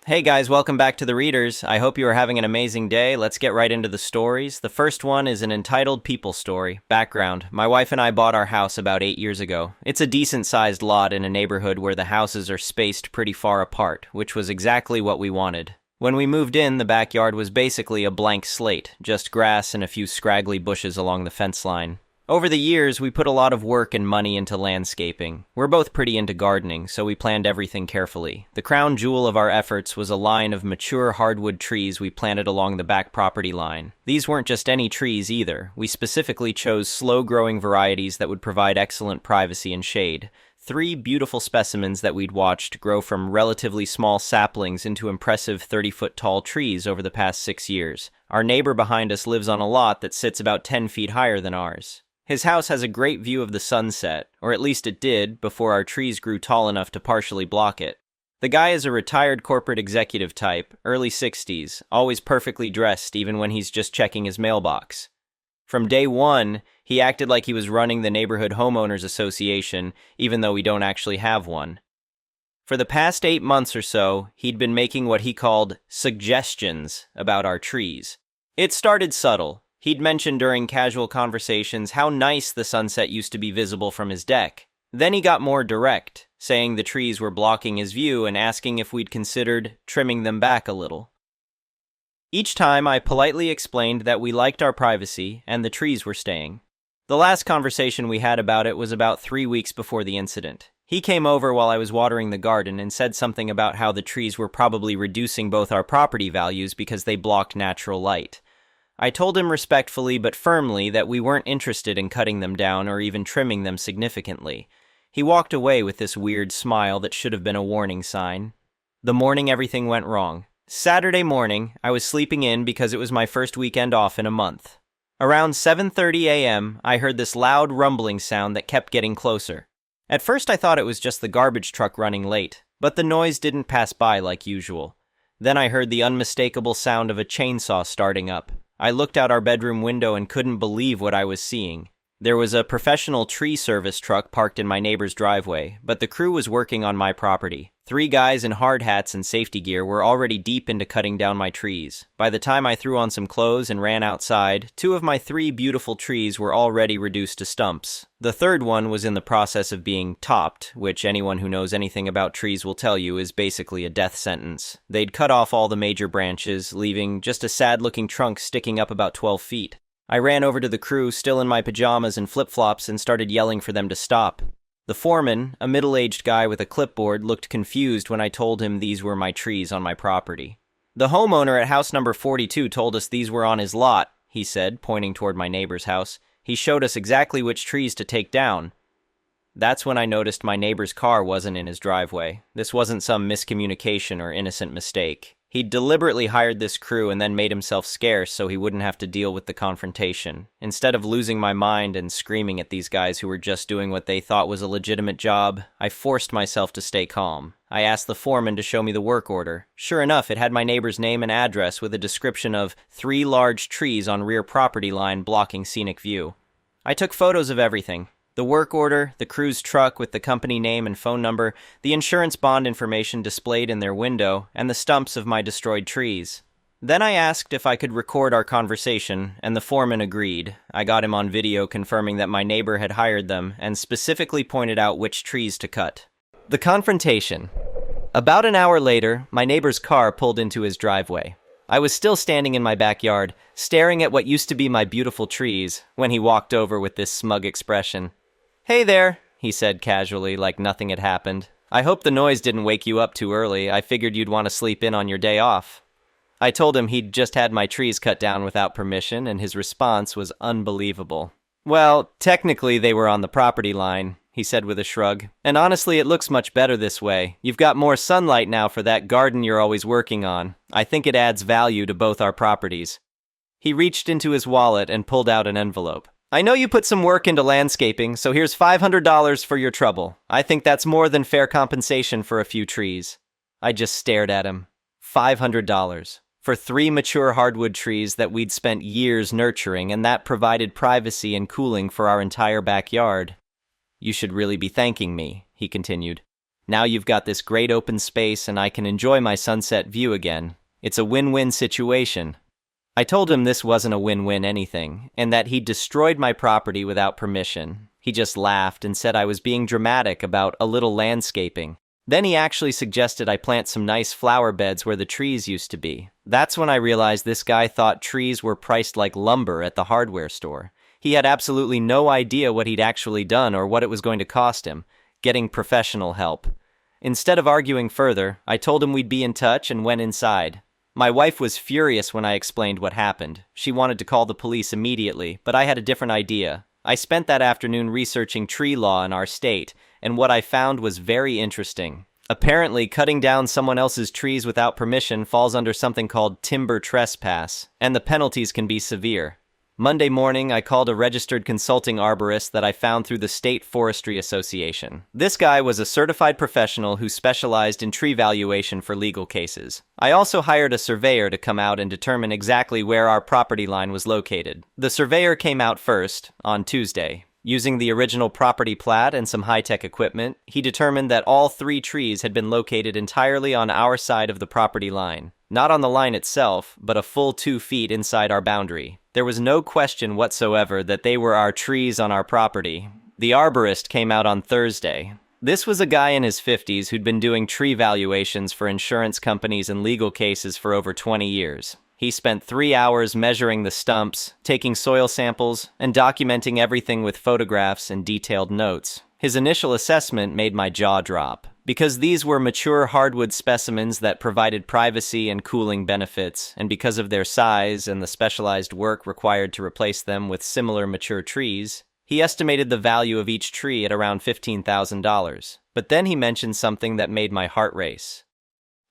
Hey guys, welcome back to The Readers. I hope you are having an amazing day. Let's get right into the stories. The first one is an entitled People Story. Background: my wife and I bought our house about 8 years ago. It's a decent-sized lot in a neighborhood where the houses are spaced pretty far apart, which was exactly what we wanted. When we moved in, the backyard was basically a blank slate, just grass and a few scraggly bushes along the fence line. Over the years, we put a lot of work and money into landscaping. We're both pretty into gardening, so we planned everything carefully. The crown jewel of our efforts was a line of mature hardwood trees we planted along the back property line. These weren't just any trees either. We specifically chose slow-growing varieties that would provide excellent privacy and shade. 3 beautiful specimens that we'd watched grow from relatively small saplings into impressive 30-foot-tall trees over the past 6 years. Our neighbor behind us lives on a lot that sits about 10 feet higher than ours. His house has a great view of the sunset, or at least it did, before our trees grew tall enough to partially block it. The guy is a retired corporate executive type, early 60s, always perfectly dressed even when he's just checking his mailbox. From day one, he acted like he was running the neighborhood homeowners association, even though we don't actually have one. For the past 8 months or so, he'd been making what he called suggestions about our trees. It started subtle. He'd mentioned during casual conversations how nice the sunset used to be visible from his deck. Then he got more direct, saying the trees were blocking his view and asking if we'd considered trimming them back a little. Each time I politely explained that we liked our privacy and the trees were staying. The last conversation we had about it was about 3 weeks before the incident. He came over while I was watering the garden and said something about how the trees were probably reducing both our property values because they blocked natural light. I told him respectfully but firmly that we weren't interested in cutting them down or even trimming them significantly. He walked away with this weird smile that should have been a warning sign. The morning everything went wrong. Saturday morning, I was sleeping in because it was my first weekend off in a month. Around 7:30 a.m., I heard this loud rumbling sound that kept getting closer. At first I thought it was just the garbage truck running late, but the noise didn't pass by like usual. Then I heard the unmistakable sound of a chainsaw starting up. I looked out our bedroom window and couldn't believe what I was seeing. There was a professional tree service truck parked in my neighbor's driveway, but the crew was working on my property. 3 guys in hard hats and safety gear were already deep into cutting down my trees. By the time I threw on some clothes and ran outside, 2 of my 3 beautiful trees were already reduced to stumps. The third one was in the process of being topped, which anyone who knows anything about trees will tell you is basically a death sentence. They'd cut off all the major branches, leaving just a sad-looking trunk sticking up about 12 feet. I ran over to the crew, still in my pajamas and flip-flops, and started yelling for them to stop. The foreman, a middle-aged guy with a clipboard, looked confused when I told him these were my trees on my property. The homeowner at house number 42 told us these were on his lot, he said, pointing toward my neighbor's house. He showed us exactly which trees to take down. That's when I noticed my neighbor's car wasn't in his driveway. This wasn't some miscommunication or innocent mistake. He'd deliberately hired this crew and then made himself scarce so he wouldn't have to deal with the confrontation. Instead of losing my mind and screaming at these guys who were just doing what they thought was a legitimate job, I forced myself to stay calm. I asked the foreman to show me the work order. Sure enough, it had my neighbor's name and address with a description of 3 large trees on rear property line blocking scenic view. I took photos of everything. The work order, the crew's truck with the company name and phone number, the insurance bond information displayed in their window, and the stumps of my destroyed trees. Then I asked if I could record our conversation, and the foreman agreed. I got him on video confirming that my neighbor had hired them, and specifically pointed out which trees to cut. The confrontation. About an hour later, my neighbor's car pulled into his driveway. I was still standing in my backyard, staring at what used to be my beautiful trees, when he walked over with this smug expression. "Hey there," he said casually, like nothing had happened. "I hope the noise didn't wake you up too early. I figured you'd want to sleep in on your day off." I told him he'd just had my trees cut down without permission, and his response was unbelievable. "Well, technically they were on the property line," he said with a shrug. "And honestly, it looks much better this way. You've got more sunlight now for that garden you're always working on. I think it adds value to both our properties." He reached into his wallet and pulled out an envelope. "I know you put some work into landscaping, so here's $500 for your trouble. I think that's more than fair compensation for a few trees." I just stared at him. $500. For 3 mature hardwood trees that we'd spent years nurturing, and that provided privacy and cooling for our entire backyard. "You should really be thanking me," he continued. Now you've got this great open space and I can enjoy my sunset view again. It's a win-win situation." I told him this wasn't a win-win anything, and that he'd destroyed my property without permission. He just laughed and said I was being dramatic about a little landscaping. Then he actually suggested I plant some nice flower beds where the trees used to be. That's when I realized this guy thought trees were priced like lumber at the hardware store. He had absolutely no idea what he'd actually done or what it was going to cost him, getting professional help. Instead of arguing further, I told him we'd be in touch and went inside. My wife was furious when I explained what happened. She wanted to call the police immediately, but I had a different idea. I spent that afternoon researching tree law in our state, and what I found was very interesting. Apparently, cutting down someone else's trees without permission falls under something called timber trespass, and the penalties can be severe. Monday morning, I called a registered consulting arborist that I found through the State Forestry Association. This guy was a certified professional who specialized in tree valuation for legal cases. I also hired a surveyor to come out and determine exactly where our property line was located. The surveyor came out first, on Tuesday. Using the original property plat and some high-tech equipment, he determined that all 3 trees had been located entirely on our side of the property line. Not on the line itself, but a full 2 feet inside our boundary. There was no question whatsoever that they were our trees on our property. The arborist came out on Thursday. This was a guy in his 50s who'd been doing tree valuations for insurance companies and legal cases for over 20 years. He spent 3 hours measuring the stumps, taking soil samples, and documenting everything with photographs and detailed notes. His initial assessment made my jaw drop. Because these were mature hardwood specimens that provided privacy and cooling benefits, and because of their size and the specialized work required to replace them with similar mature trees, he estimated the value of each tree at around $15,000. But then he mentioned something that made my heart race.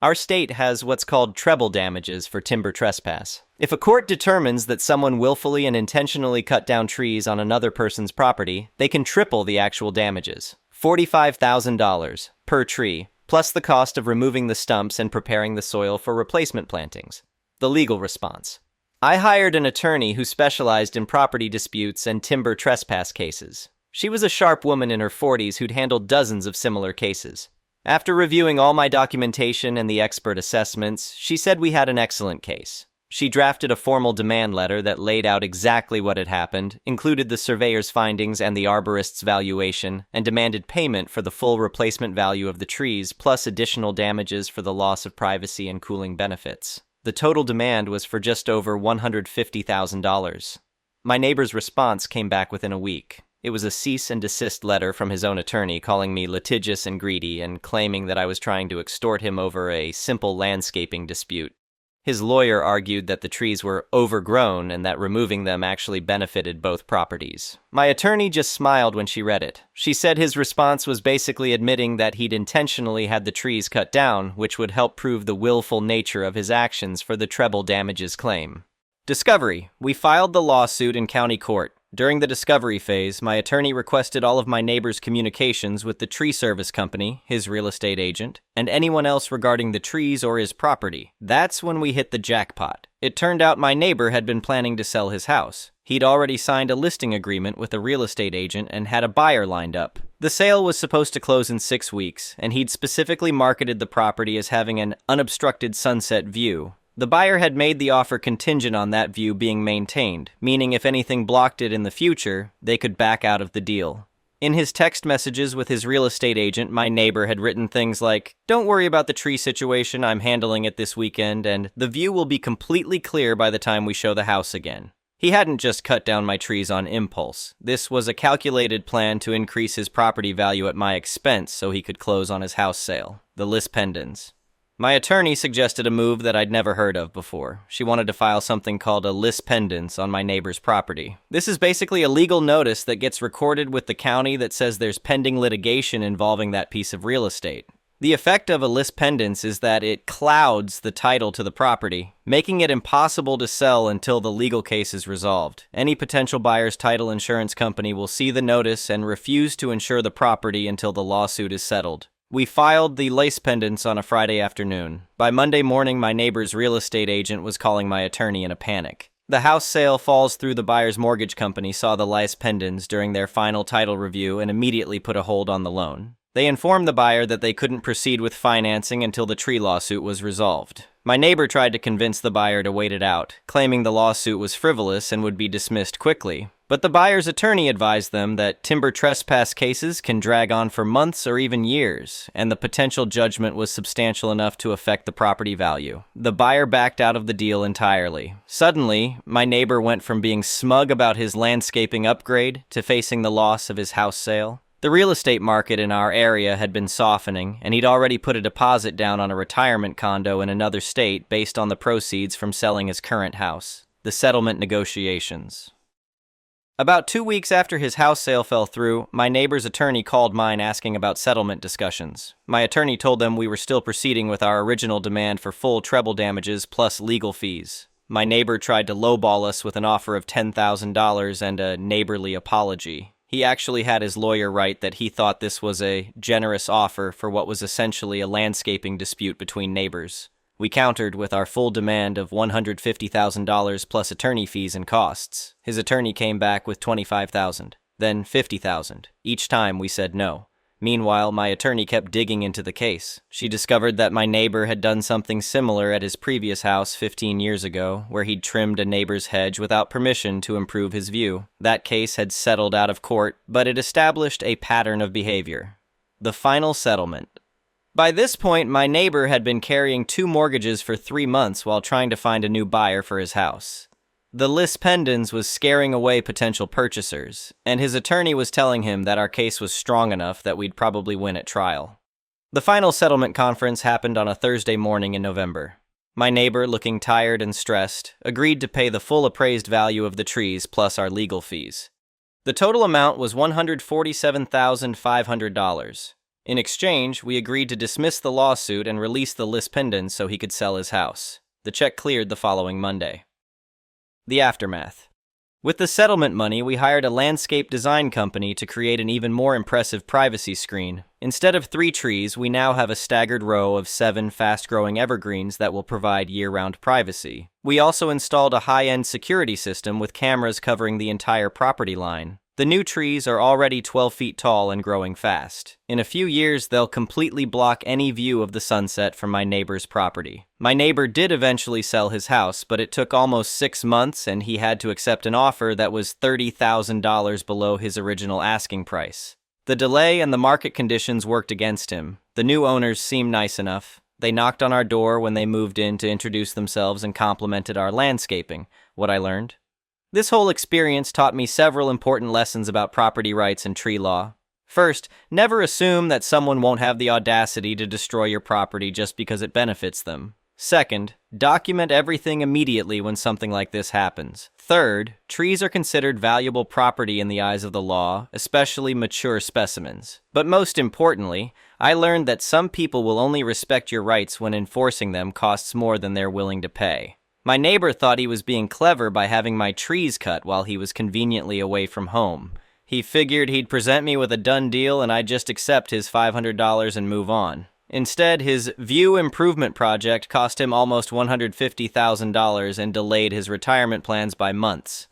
Our state has what's called treble damages for timber trespass. If a court determines that someone willfully and intentionally cut down trees on another person's property, they can triple the actual damages. $45,000 per tree, plus the cost of removing the stumps and preparing the soil for replacement plantings. The legal response. I hired an attorney who specialized in property disputes and timber trespass cases. She was a sharp woman in her 40s who'd handled dozens of similar cases. After reviewing all my documentation and the expert assessments, she said we had an excellent case. She drafted a formal demand letter that laid out exactly what had happened, included the surveyor's findings and the arborist's valuation, and demanded payment for the full replacement value of the trees, plus additional damages for the loss of privacy and cooling benefits. The total demand was for just over $150,000. My neighbor's response came back within a week. It was a cease and desist letter from his own attorney calling me litigious and greedy and claiming that I was trying to extort him over a simple landscaping dispute. His lawyer argued that the trees were overgrown and that removing them actually benefited both properties. My attorney just smiled when she read it. She said his response was basically admitting that he'd intentionally had the trees cut down, which would help prove the willful nature of his actions for the treble damages claim. Discovery. We filed the lawsuit in county court. During the discovery phase, my attorney requested all of my neighbor's communications with the tree service company, his real estate agent, and anyone else regarding the trees or his property. That's when we hit the jackpot. It turned out my neighbor had been planning to sell his house. He'd already signed a listing agreement with a real estate agent and had a buyer lined up. The sale was supposed to close in 6 weeks, and he'd specifically marketed the property as having an unobstructed sunset view. The buyer had made the offer contingent on that view being maintained, meaning if anything blocked it in the future, they could back out of the deal. In his text messages with his real estate agent, my neighbor had written things like, "Don't worry about the tree situation, I'm handling it this weekend, and the view will be completely clear by the time we show the house again." He hadn't just cut down my trees on impulse. This was a calculated plan to increase his property value at my expense so he could close on his house sale, the lis pendens. My attorney suggested a move that I'd never heard of before. She wanted to file something called a lis pendens on my neighbor's property. This is basically a legal notice that gets recorded with the county that says there's pending litigation involving that piece of real estate. The effect of a lis pendens is that it clouds the title to the property, making it impossible to sell until the legal case is resolved. Any potential buyer's title insurance company will see the notice and refuse to insure the property until the lawsuit is settled. We filed the lis pendens on a Friday afternoon. By Monday morning, my neighbor's real estate agent was calling my attorney in a panic. The house sale falls through the buyer's mortgage company saw the lis pendens during their final title review and immediately put a hold on the loan. They informed the buyer that they couldn't proceed with financing until the tree lawsuit was resolved. My neighbor tried to convince the buyer to wait it out, claiming the lawsuit was frivolous and would be dismissed quickly. But the buyer's attorney advised them that timber trespass cases can drag on for months or even years, and the potential judgment was substantial enough to affect the property value. The buyer backed out of the deal entirely. Suddenly, my neighbor went from being smug about his landscaping upgrade to facing the loss of his house sale. The real estate market in our area had been softening, and he'd already put a deposit down on a retirement condo in another state based on the proceeds from selling his current house. The settlement negotiations. About 2 weeks after his house sale fell through, my neighbor's attorney called mine asking about settlement discussions. My attorney told them we were still proceeding with our original demand for full treble damages plus legal fees. My neighbor tried to lowball us with an offer of $10,000 and a neighborly apology. He actually had his lawyer write that he thought this was a generous offer for what was essentially a landscaping dispute between neighbors. We countered with our full demand of $150,000 plus attorney fees and costs. His attorney came back with $25,000, then $50,000. Each time we said no. Meanwhile, my attorney kept digging into the case. She discovered that my neighbor had done something similar at his previous house 15 years ago, where he'd trimmed a neighbor's hedge without permission to improve his view. That case had settled out of court, but it established a pattern of behavior. The final settlement. By this point, my neighbor had been carrying 2 mortgages for 3 months while trying to find a new buyer for his house. The lis pendens was scaring away potential purchasers, and his attorney was telling him that our case was strong enough that we'd probably win at trial. The final settlement conference happened on a Thursday morning in November. My neighbor, looking tired and stressed, agreed to pay the full appraised value of the trees plus our legal fees. The total amount was $147,500. In exchange, we agreed to dismiss the lawsuit and release the lis pendens so he could sell his house. The check cleared the following Monday. The aftermath. With the settlement money, we hired a landscape design company to create an even more impressive privacy screen. Instead of 3 trees, we now have a staggered row of 7 fast-growing evergreens that will provide year-round privacy. We also installed a high-end security system with cameras covering the entire property line. The new trees are already 12 feet tall and growing fast. In a few years, they'll completely block any view of the sunset from my neighbor's property. My neighbor did eventually sell his house, but it took almost 6 months and he had to accept an offer that was $30,000 below his original asking price. The delay and the market conditions worked against him. The new owners seemed nice enough. They knocked on our door when they moved in to introduce themselves and complimented our landscaping. What I learned? This whole experience taught me several important lessons about property rights and tree law. First, never assume that someone won't have the audacity to destroy your property just because it benefits them. Second, document everything immediately when something like this happens. Third, trees are considered valuable property in the eyes of the law, especially mature specimens. But most importantly, I learned that some people will only respect your rights when enforcing them costs more than they're willing to pay. My neighbor thought he was being clever by having my trees cut while he was conveniently away from home. He figured he'd present me with a done deal and I'd just accept his $500 and move on. Instead, his view improvement project cost him almost $150,000 and delayed his retirement plans by months.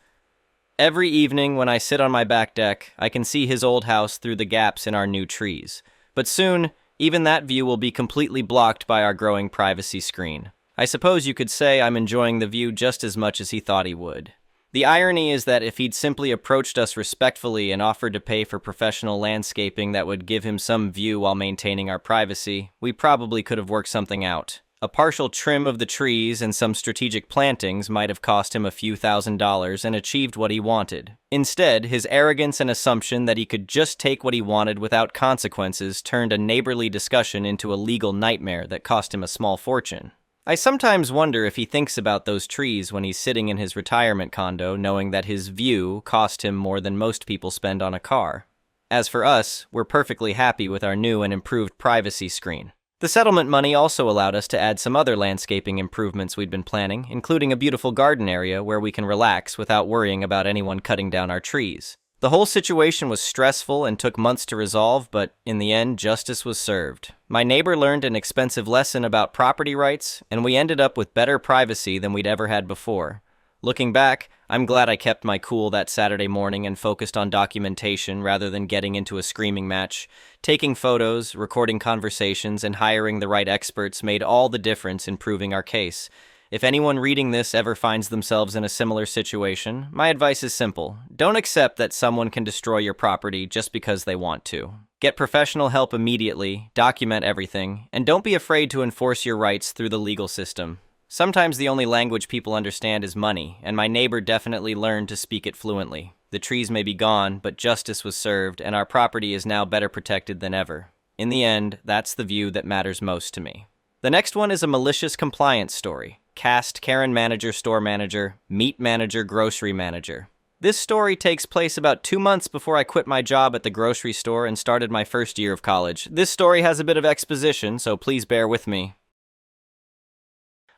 Every evening when I sit on my back deck, I can see his old house through the gaps in our new trees. But soon, even that view will be completely blocked by our growing privacy screen. I suppose you could say I'm enjoying the view just as much as he thought he would. The irony is that if he'd simply approached us respectfully and offered to pay for professional landscaping that would give him some view while maintaining our privacy, we probably could have worked something out. A partial trim of the trees and some strategic plantings might have cost him a few $1,000s and achieved what he wanted. Instead, his arrogance and assumption that he could just take what he wanted without consequences turned a neighborly discussion into a legal nightmare that cost him a small fortune. I sometimes wonder if he thinks about those trees when he's sitting in his retirement condo, knowing that his view cost him more than most people spend on a car. As for us, we're perfectly happy with our new and improved privacy screen. The settlement money also allowed us to add some other landscaping improvements we'd been planning, including a beautiful garden area where we can relax without worrying about anyone cutting down our trees. The whole situation was stressful and took months to resolve, but in the end, justice was served. My neighbor learned an expensive lesson about property rights, and we ended up with better privacy than we'd ever had before. Looking back, I'm glad I kept my cool that Saturday morning and focused on documentation rather than getting into a screaming match. Taking photos, recording conversations, and hiring the right experts made all the difference in proving our case. If anyone reading this ever finds themselves in a similar situation, my advice is simple. Don't accept that someone can destroy your property just because they want to. Get professional help immediately, document everything, and don't be afraid to enforce your rights through the legal system. Sometimes the only language people understand is money, and my neighbor definitely learned to speak it fluently. The trees may be gone, but justice was served, and our property is now better protected than ever. In the end, that's the view that matters most to me. The next one is a malicious compliance story. Cast, Karen manager, store manager, meat manager, grocery manager. This story takes place about 2 months before I quit my job at the grocery store and started my first year of college. This story has a bit of exposition, so please bear with me.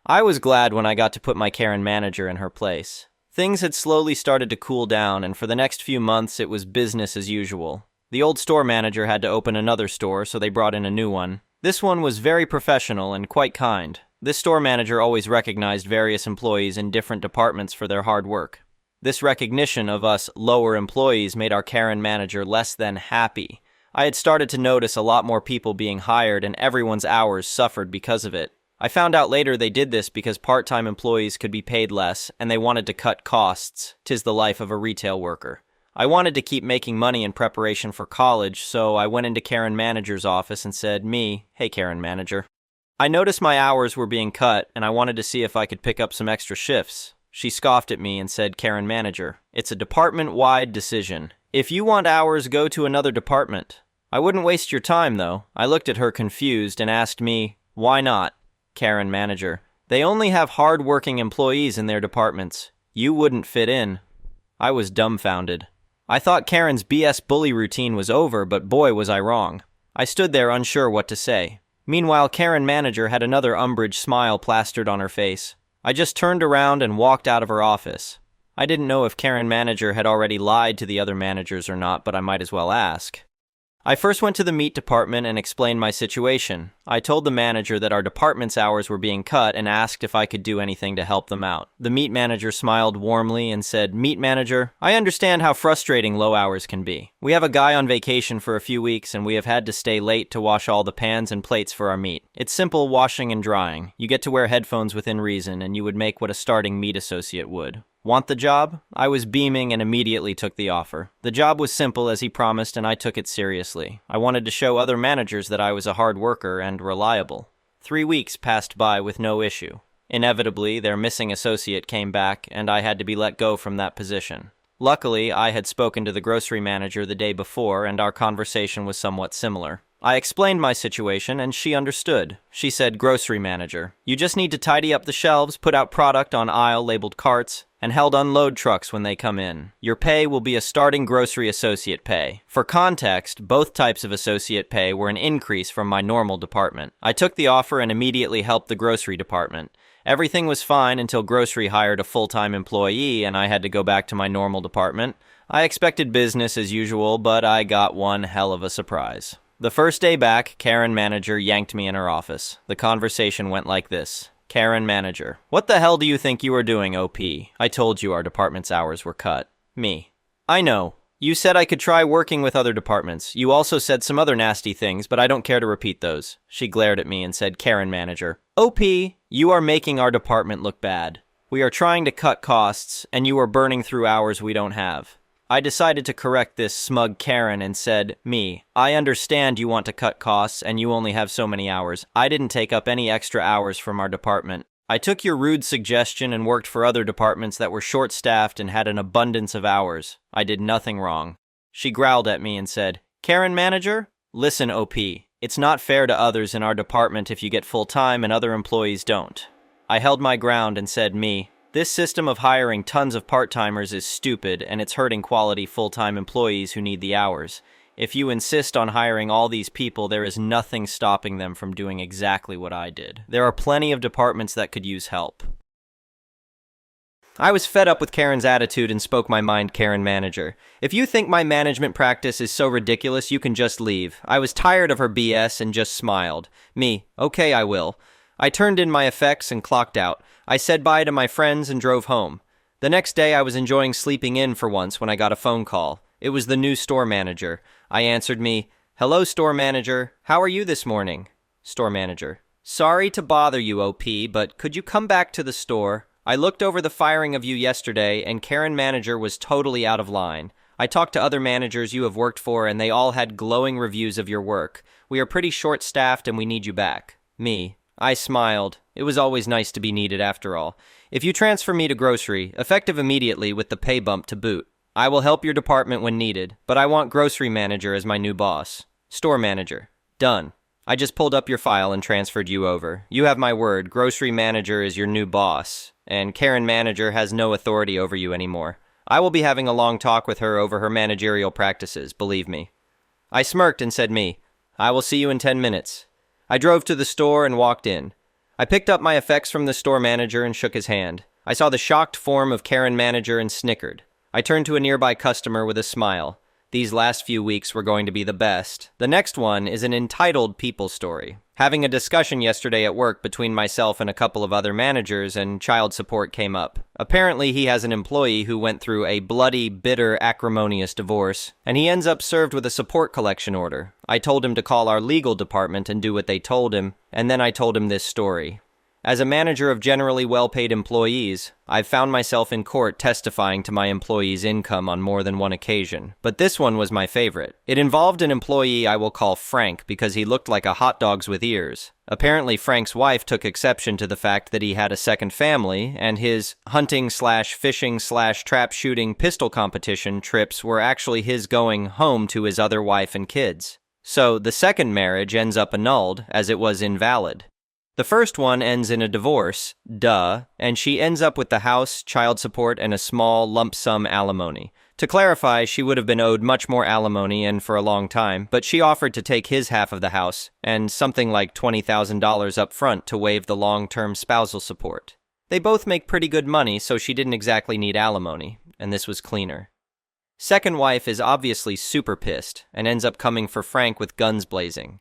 I was glad when I got to put my Karen manager in her place. Things had slowly started to cool down, and for the next few months it was business as usual. The old store manager had to open another store, so they brought in a new one. This one was very professional and quite kind. This store manager always recognized various employees in different departments for their hard work. This recognition of us lower employees made our Karen manager less than happy. I had started to notice a lot more people being hired, and everyone's hours suffered because of it. I found out later they did this because part-time employees could be paid less, and they wanted to cut costs. 'Tis the life of a retail worker. I wanted to keep making money in preparation for college, so I went into Karen manager's office and said, "Hey Karen manager. I noticed my hours were being cut, and I wanted to see if I could pick up some extra shifts." She scoffed at me and said, "Karen manager, it's a department-wide decision. If you want hours, go to another department." I wouldn't waste your time, though. I looked at her confused and asked me, "Why not?" Karen manager, "They only have hard-working employees in their departments. You wouldn't fit in." I was dumbfounded. I thought Karen's BS bully routine was over, but boy was I wrong. I stood there unsure what to say. Meanwhile, Karen manager had another Umbridge smile plastered on her face. I just turned around and walked out of her office. I didn't know if Karen manager had already lied to the other managers or not, but I might as well ask. I first went to the meat department and explained my situation. I told the manager that our department's hours were being cut and asked if I could do anything to help them out. The meat manager smiled warmly and said, "Meat manager, I understand how frustrating low hours can be. We have a guy on vacation for a few weeks and we have had to stay late to wash all the pans and plates for our meat. It's simple washing and drying. You get to wear headphones within reason and you would make what a starting meat associate would. Want the job?" I was beaming and immediately took the offer. The job was simple as he promised, and I took it seriously. I wanted to show other managers that I was a hard worker and reliable. 3 weeks passed by with no issue. Inevitably, their missing associate came back, and I had to be let go from that position. Luckily, I had spoken to the grocery manager the day before, and our conversation was somewhat similar. I explained my situation, and she understood. She said, "Grocery manager, you just need to tidy up the shelves, put out product on aisle labeled carts, and held unload trucks when they come in. Your pay will be a starting grocery associate pay." For context, both types of associate pay were an increase from my normal department. I took the offer and immediately helped the grocery department. Everything was fine until grocery hired a full-time employee and I had to go back to my normal department. I expected business as usual, but I got one hell of a surprise. The first day back, Karen manager yanked me in her office. The conversation went like this. Karen manager, "What the hell do you think you are doing, OP? I told you our department's hours were cut." Me, "I know. You said I could try working with other departments. You also said some other nasty things, but I don't care to repeat those." She glared at me and said, "Karen manager, OP, you are making our department look bad. We are trying to cut costs, and you are burning through hours we don't have." I decided to correct this smug Karen and said, "Me, I understand you want to cut costs and you only have so many hours. I didn't take up any extra hours from our department. I took your rude suggestion and worked for other departments that were short-staffed and had an abundance of hours. I did nothing wrong." She growled at me and said, "Karen manager, listen, OP, it's not fair to others in our department if you get full-time and other employees don't." I held my ground and said, "Me, this system of hiring tons of part-timers is stupid and it's hurting quality full-time employees who need the hours. If you insist on hiring all these people, there is nothing stopping them from doing exactly what I did. There are plenty of departments that could use help." I was fed up with Karen's attitude and spoke my mind, Karen manager. "If you think my management practice is so ridiculous, you can just leave." I was tired of her BS and just smiled. Me, "Okay, I will." I turned in my effects and clocked out. I said bye to my friends and drove home. The next day, I was enjoying sleeping in for once when I got a phone call. It was the new store manager. I answered me, "Hello, store manager. How are you this morning?" Store manager, "Sorry to bother you, OP, but could you come back to the store? I looked over the firing of you yesterday, and Karen manager was totally out of line. I talked to other managers you have worked for, and they all had glowing reviews of your work. We are pretty short-staffed, and we need you back." Me. I smiled. It was always nice to be needed after all. "If you transfer me to grocery, effective immediately with the pay bump to boot, I will help your department when needed, but I want grocery manager as my new boss." Store manager, "Done. I just pulled up your file and transferred you over. You have my word, grocery manager is your new boss, and Karen manager has no authority over you anymore. I will be having a long talk with her over her managerial practices, believe me." I smirked and said me, "I will see you in 10 minutes. I drove to the store and walked in. I picked up my effects from the store manager and shook his hand. I saw the shocked form of Karen manager and snickered. I turned to a nearby customer with a smile. These last few weeks were going to be the best. The next one is an entitled people story. Having a discussion yesterday at work between myself and a couple of other managers, and child support came up. Apparently he has an employee who went through a bloody, bitter, acrimonious divorce, and he ends up served with a support collection order. I told him to call our legal department and do what they told him, and then I told him this story. As a manager of generally well-paid employees, I've found myself in court testifying to my employees' income on more than one occasion, but this one was my favorite. It involved an employee I will call Frank because he looked like a hot dog with ears. Apparently, Frank's wife took exception to the fact that he had a second family, and his hunting/fishing/trap shooting pistol competition trips were actually his going home to his other wife and kids. So, the second marriage ends up annulled, as it was invalid. The first one ends in a divorce, and she ends up with the house, child support, and a small lump sum alimony. To clarify, she would have been owed much more alimony and for a long time, but she offered to take his half of the house, and something like $20,000 up front to waive the long-term spousal support. They both make pretty good money, so she didn't exactly need alimony, and this was cleaner. Second wife is obviously super pissed, and ends up coming for Frank with guns blazing.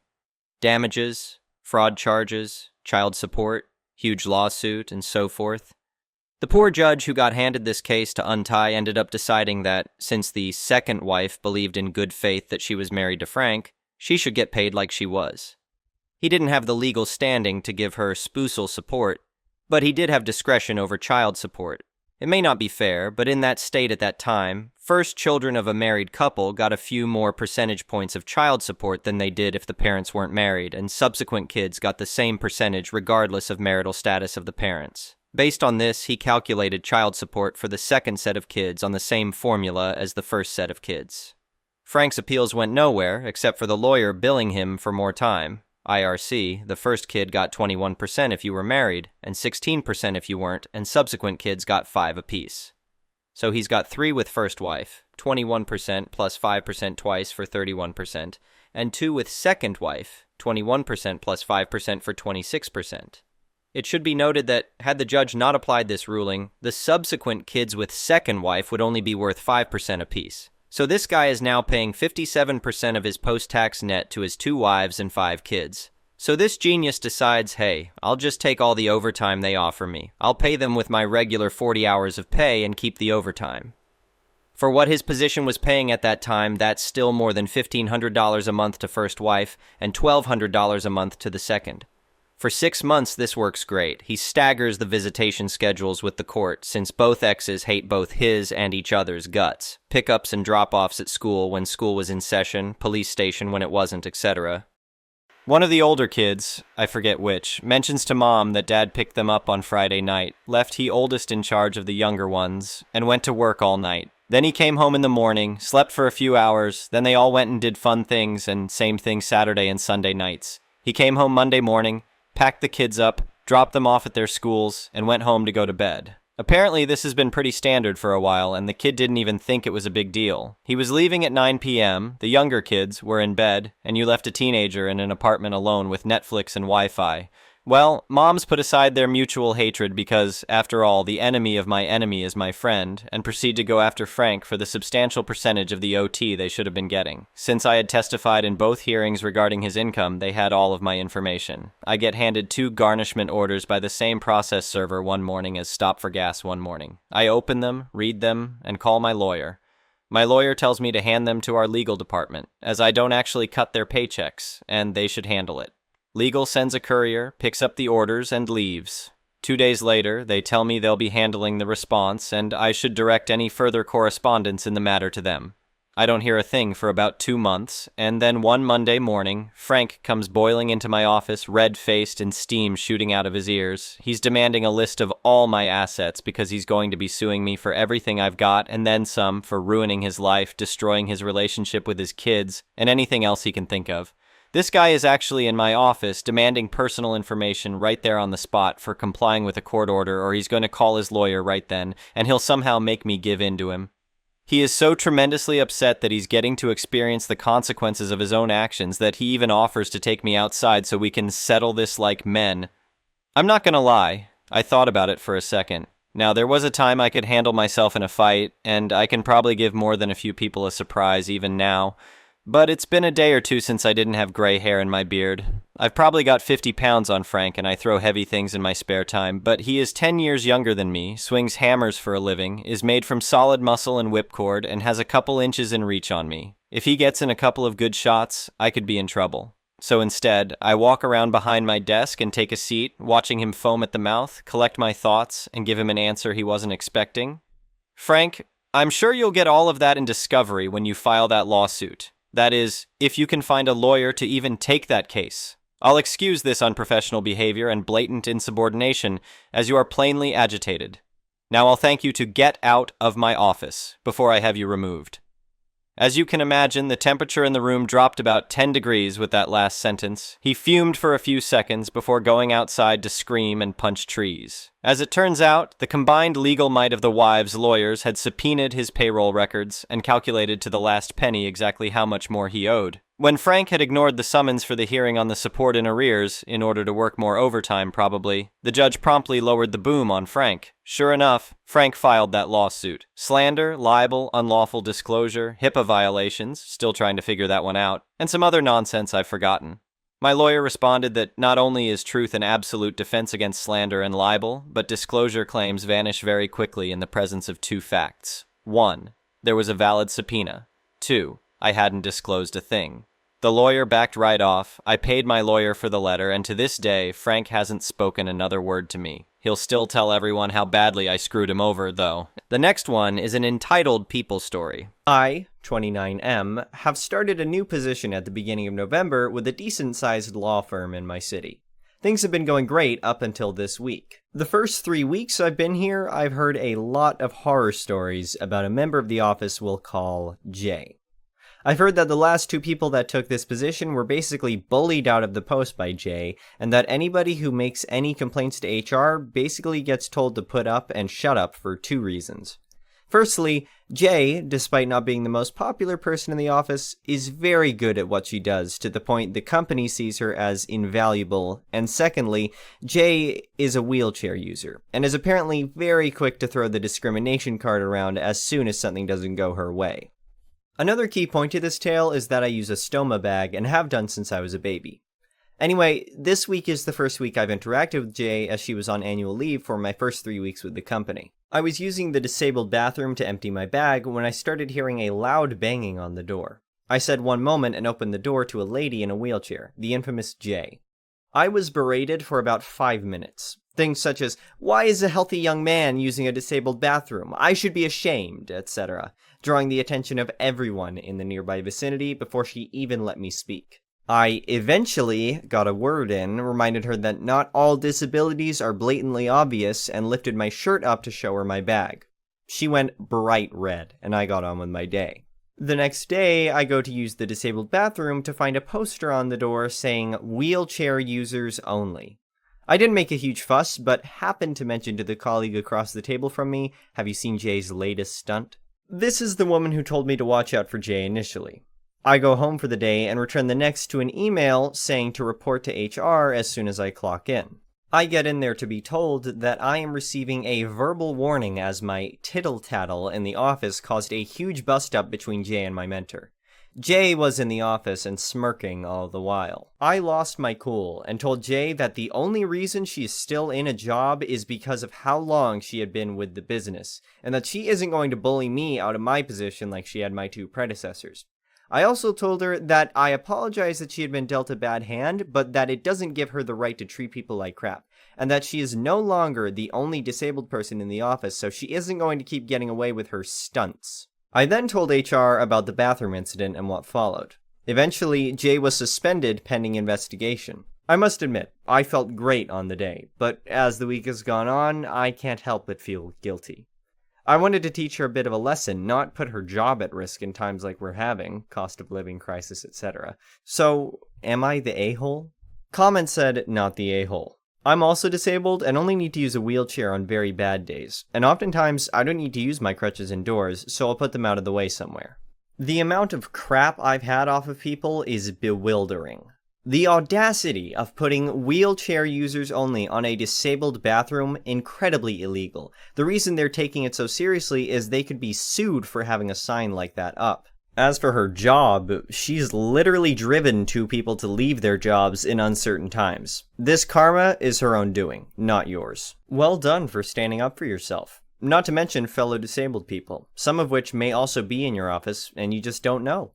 Damages, fraud charges, child support, huge lawsuit, and so forth. The poor judge who got handed this case to untie ended up deciding that, since the second wife believed in good faith that she was married to Frank, she should get paid like she was. He didn't have the legal standing to give her spousal support, but he did have discretion over child support. It may not be fair, but in that state at that time, first children of a married couple got a few more percentage points of child support than they did if the parents weren't married, and subsequent kids got the same percentage regardless of marital status of the parents. Based on this, he calculated child support for the second set of kids on the same formula as the first set of kids. Frank's appeals went nowhere, except for the lawyer billing him for more time. IRC, the first kid got 21% if you were married, and 16% if you weren't, and subsequent kids got 5 apiece. So he's got 3 with first wife, 21% plus 5% twice for 31%, and 2 with second wife, 21% plus 5% for 26%. It should be noted that, had the judge not applied this ruling, the subsequent kids with second wife would only be worth 5% apiece. So this guy is now paying 57% of his post-tax net to his 2 wives and 5 kids. So this genius decides, hey, I'll just take all the overtime they offer me. I'll pay them with my regular 40 hours of pay and keep the overtime. For what his position was paying at that time, that's still more than $1,500 a month to first wife and $1,200 a month to the second. For 6 months, this works great. He staggers the visitation schedules with the court, since both exes hate both his and each other's guts. Pickups and drop-offs at school when school was in session, police station when it wasn't, etc. One of the older kids, I forget which, mentions to mom that dad picked them up on Friday night, left he oldest in charge of the younger ones, and went to work all night. Then he came home in the morning, slept for a few hours, then they all went and did fun things, and same thing Saturday and Sunday nights. He came home Monday morning, packed the kids up, dropped them off at their schools, and went home to go to bed. Apparently this has been pretty standard for a while, and the kid didn't even think it was a big deal. He was leaving at 9 p.m., the younger kids were in bed, and you left a teenager in an apartment alone with Netflix and Wi-Fi. Well, moms put aside their mutual hatred because, after all, the enemy of my enemy is my friend, and proceed to go after Frank for the substantial percentage of the OT they should have been getting. Since I had testified in both hearings regarding his income, they had all of my information. I get handed 2 garnishment orders by the same process server one morning as Stop for Gas one morning. I open them, read them, and call my lawyer. My lawyer tells me to hand them to our legal department, as I don't actually cut their paychecks, and they should handle it. Legal sends a courier, picks up the orders, and leaves. 2 days later, they tell me they'll be handling the response, and I should direct any further correspondence in the matter to them. I don't hear a thing for about 2 months, and then one Monday morning, Frank comes boiling into my office, red-faced and steam shooting out of his ears. He's demanding a list of all my assets because he's going to be suing me for everything I've got, and then some, for ruining his life, destroying his relationship with his kids, and anything else he can think of. This guy is actually in my office demanding personal information right there on the spot for complying with a court order, or he's going to call his lawyer right then, and he'll somehow make me give in to him. He is so tremendously upset that he's getting to experience the consequences of his own actions that he even offers to take me outside so we can settle this like men. I'm not gonna lie, I thought about it for a second. Now, there was a time I could handle myself in a fight, and I can probably give more than a few people a surprise even now. But it's been a day or two since I didn't have gray hair in my beard. I've probably got 50 pounds on Frank, and I throw heavy things in my spare time, but he is 10 years younger than me, swings hammers for a living, is made from solid muscle and whipcord, and has a couple inches in reach on me. If he gets in a couple of good shots, I could be in trouble. So instead, I walk around behind my desk and take a seat, watching him foam at the mouth, collect my thoughts, and give him an answer he wasn't expecting. Frank, I'm sure you'll get all of that in discovery when you file that lawsuit. That is, if you can find a lawyer to even take that case. I'll excuse this unprofessional behavior and blatant insubordination, as you are plainly agitated. Now I'll thank you to get out of my office before I have you removed. As you can imagine, the temperature in the room dropped about 10 degrees with that last sentence. He fumed for a few seconds before going outside to scream and punch trees. As it turns out, the combined legal might of the wives' lawyers had subpoenaed his payroll records and calculated to the last penny exactly how much more he owed. When Frank had ignored the summons for the hearing on the support in arrears, in order to work more overtime probably, the judge promptly lowered the boom on Frank. Sure enough, Frank filed that lawsuit. Slander, libel, unlawful disclosure, HIPAA violations, still trying to figure that one out, and some other nonsense I've forgotten. My lawyer responded that not only is truth an absolute defense against slander and libel, but disclosure claims vanish very quickly in the presence of 2 facts. 1. There was a valid subpoena. 2. I hadn't disclosed a thing. The lawyer backed right off. I paid my lawyer for the letter, and to this day, Frank hasn't spoken another word to me. He'll still tell everyone how badly I screwed him over, though. The next one is an entitled people story. I, 29M, have started a new position at the beginning of November with a decent-sized law firm in my city. Things have been going great up until this week. The first 3 weeks I've been here, I've heard a lot of horror stories about a member of the office we'll call Jay. I've heard that the last 2 people that took this position were basically bullied out of the post by Jay, and that anybody who makes any complaints to HR basically gets told to put up and shut up for 2 reasons. Firstly, Jay, despite not being the most popular person in the office, is very good at what she does, to the point the company sees her as invaluable. And secondly, Jay is a wheelchair user, and is apparently very quick to throw the discrimination card around as soon as something doesn't go her way. Another key point to this tale is that I use a stoma bag and have done since I was a baby. Anyway, this week is the first week I've interacted with Jay as she was on annual leave for my first 3 weeks with the company. I was using the disabled bathroom to empty my bag when I started hearing a loud banging on the door. I said one moment and opened the door to a lady in a wheelchair, the infamous Jay. I was berated for about 5 minutes. Things such as, why is a healthy young man using a disabled bathroom? I should be ashamed, etc., drawing the attention of everyone in the nearby vicinity before she even let me speak. I eventually got a word in, reminded her that not all disabilities are blatantly obvious, and lifted my shirt up to show her my bag. She went bright red, and I got on with my day. The next day, I go to use the disabled bathroom to find a poster on the door saying, wheelchair users only. I didn't make a huge fuss, but happened to mention to the colleague across the table from me, have you seen Jay's latest stunt? This is the woman who told me to watch out for Jay initially. I go home for the day and return the next to an email saying to report to HR as soon as I clock in. I get in there to be told that I am receiving a verbal warning as my tittle-tattle in the office caused a huge bust-up between Jay and my mentor. Jay was in the office and smirking all the while. I lost my cool and told Jay that the only reason she is still in a job is because of how long she had been with the business, and that she isn't going to bully me out of my position like she had my two predecessors. I also told her that I apologize that she had been dealt a bad hand, but that it doesn't give her the right to treat people like crap, and that she is no longer the only disabled person in the office, so she isn't going to keep getting away with her stunts. I then told HR about the bathroom incident and what followed. Eventually, Jay was suspended pending investigation. I must admit, I felt great on the day, but as the week has gone on, I can't help but feel guilty. I wanted to teach her a bit of a lesson, not put her job at risk in times like we're having, cost of living crisis, etc. So, am I the a-hole? Comment said, not the a-hole. I'm also disabled and only need to use a wheelchair on very bad days, and oftentimes I don't need to use my crutches indoors, so I'll put them out of the way somewhere. The amount of crap I've had off of people is bewildering. The audacity of putting wheelchair users only on a disabled bathroom, incredibly illegal. The reason they're taking it so seriously is they could be sued for having a sign like that up. As for her job, she's literally driven two people to leave their jobs in uncertain times. This karma is her own doing, not yours. Well done for standing up for yourself. Not to mention fellow disabled people, some of which may also be in your office, and you just don't know.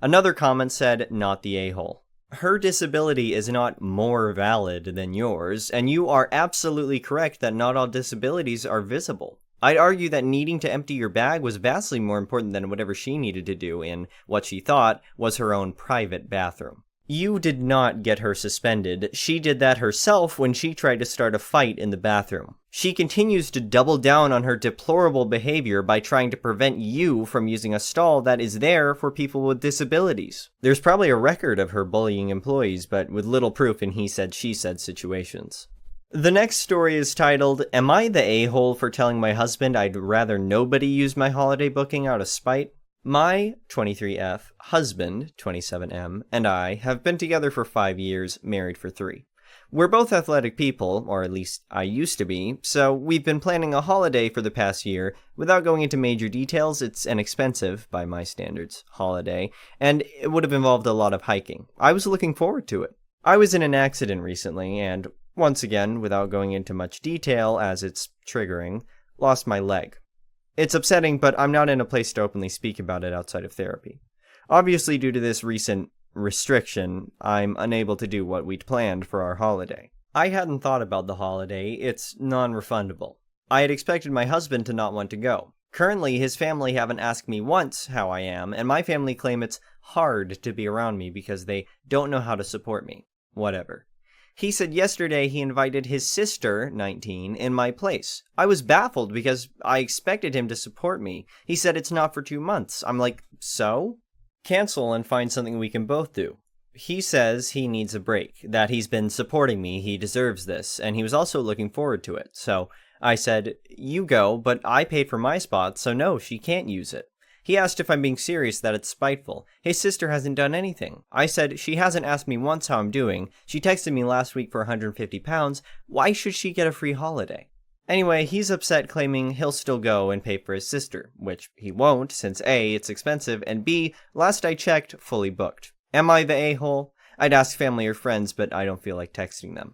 Another comment said, not the a-hole. Her disability is not more valid than yours, and you are absolutely correct that not all disabilities are visible. I'd argue that needing to empty your bag was vastly more important than whatever she needed to do in what she thought was her own private bathroom. You did not get her suspended. She did that herself when she tried to start a fight in the bathroom. She continues to double down on her deplorable behavior by trying to prevent you from using a stall that is there for people with disabilities. There's probably a record of her bullying employees, but with little proof in he said, she said situations. The next story is titled, Am I the a-hole for telling my husband I'd rather nobody use my holiday booking out of spite? My, 23F, husband, 27M, and I have been together for 5 years, married for 3. We're both athletic people, or at least I used to be, so we've been planning a holiday for the past year. Without going into major details, it's an expensive, by my standards, holiday, and it would have involved a lot of hiking. I was looking forward to it. I was in an accident recently, and once again, without going into much detail as it's triggering, lost my leg. It's upsetting, but I'm not in a place to openly speak about it outside of therapy. Obviously, due to this recent restriction, I'm unable to do what we'd planned for our holiday. I hadn't thought about the holiday. It's non-refundable. I had expected my husband to not want to go. Currently, his family haven't asked me once how I am, and my family claim it's hard to be around me because they don't know how to support me. Whatever. He said yesterday he invited his sister, 19, in my place. I was baffled because I expected him to support me. He said it's not for 2 months. I'm like, so? Cancel and find something we can both do. He says he needs a break, that he's been supporting me, he deserves this, and he was also looking forward to it. So I said, you go, but I paid for my spot, so no, she can't use it. He asked if I'm being serious, that it's spiteful. His sister hasn't done anything. I said, she hasn't asked me once how I'm doing. She texted me last week for £150. Why should she get a free holiday? Anyway, he's upset, claiming he'll still go and pay for his sister, which he won't, since A, it's expensive, and B, last I checked, fully booked. Am I the a-hole? I'd ask family or friends, but I don't feel like texting them.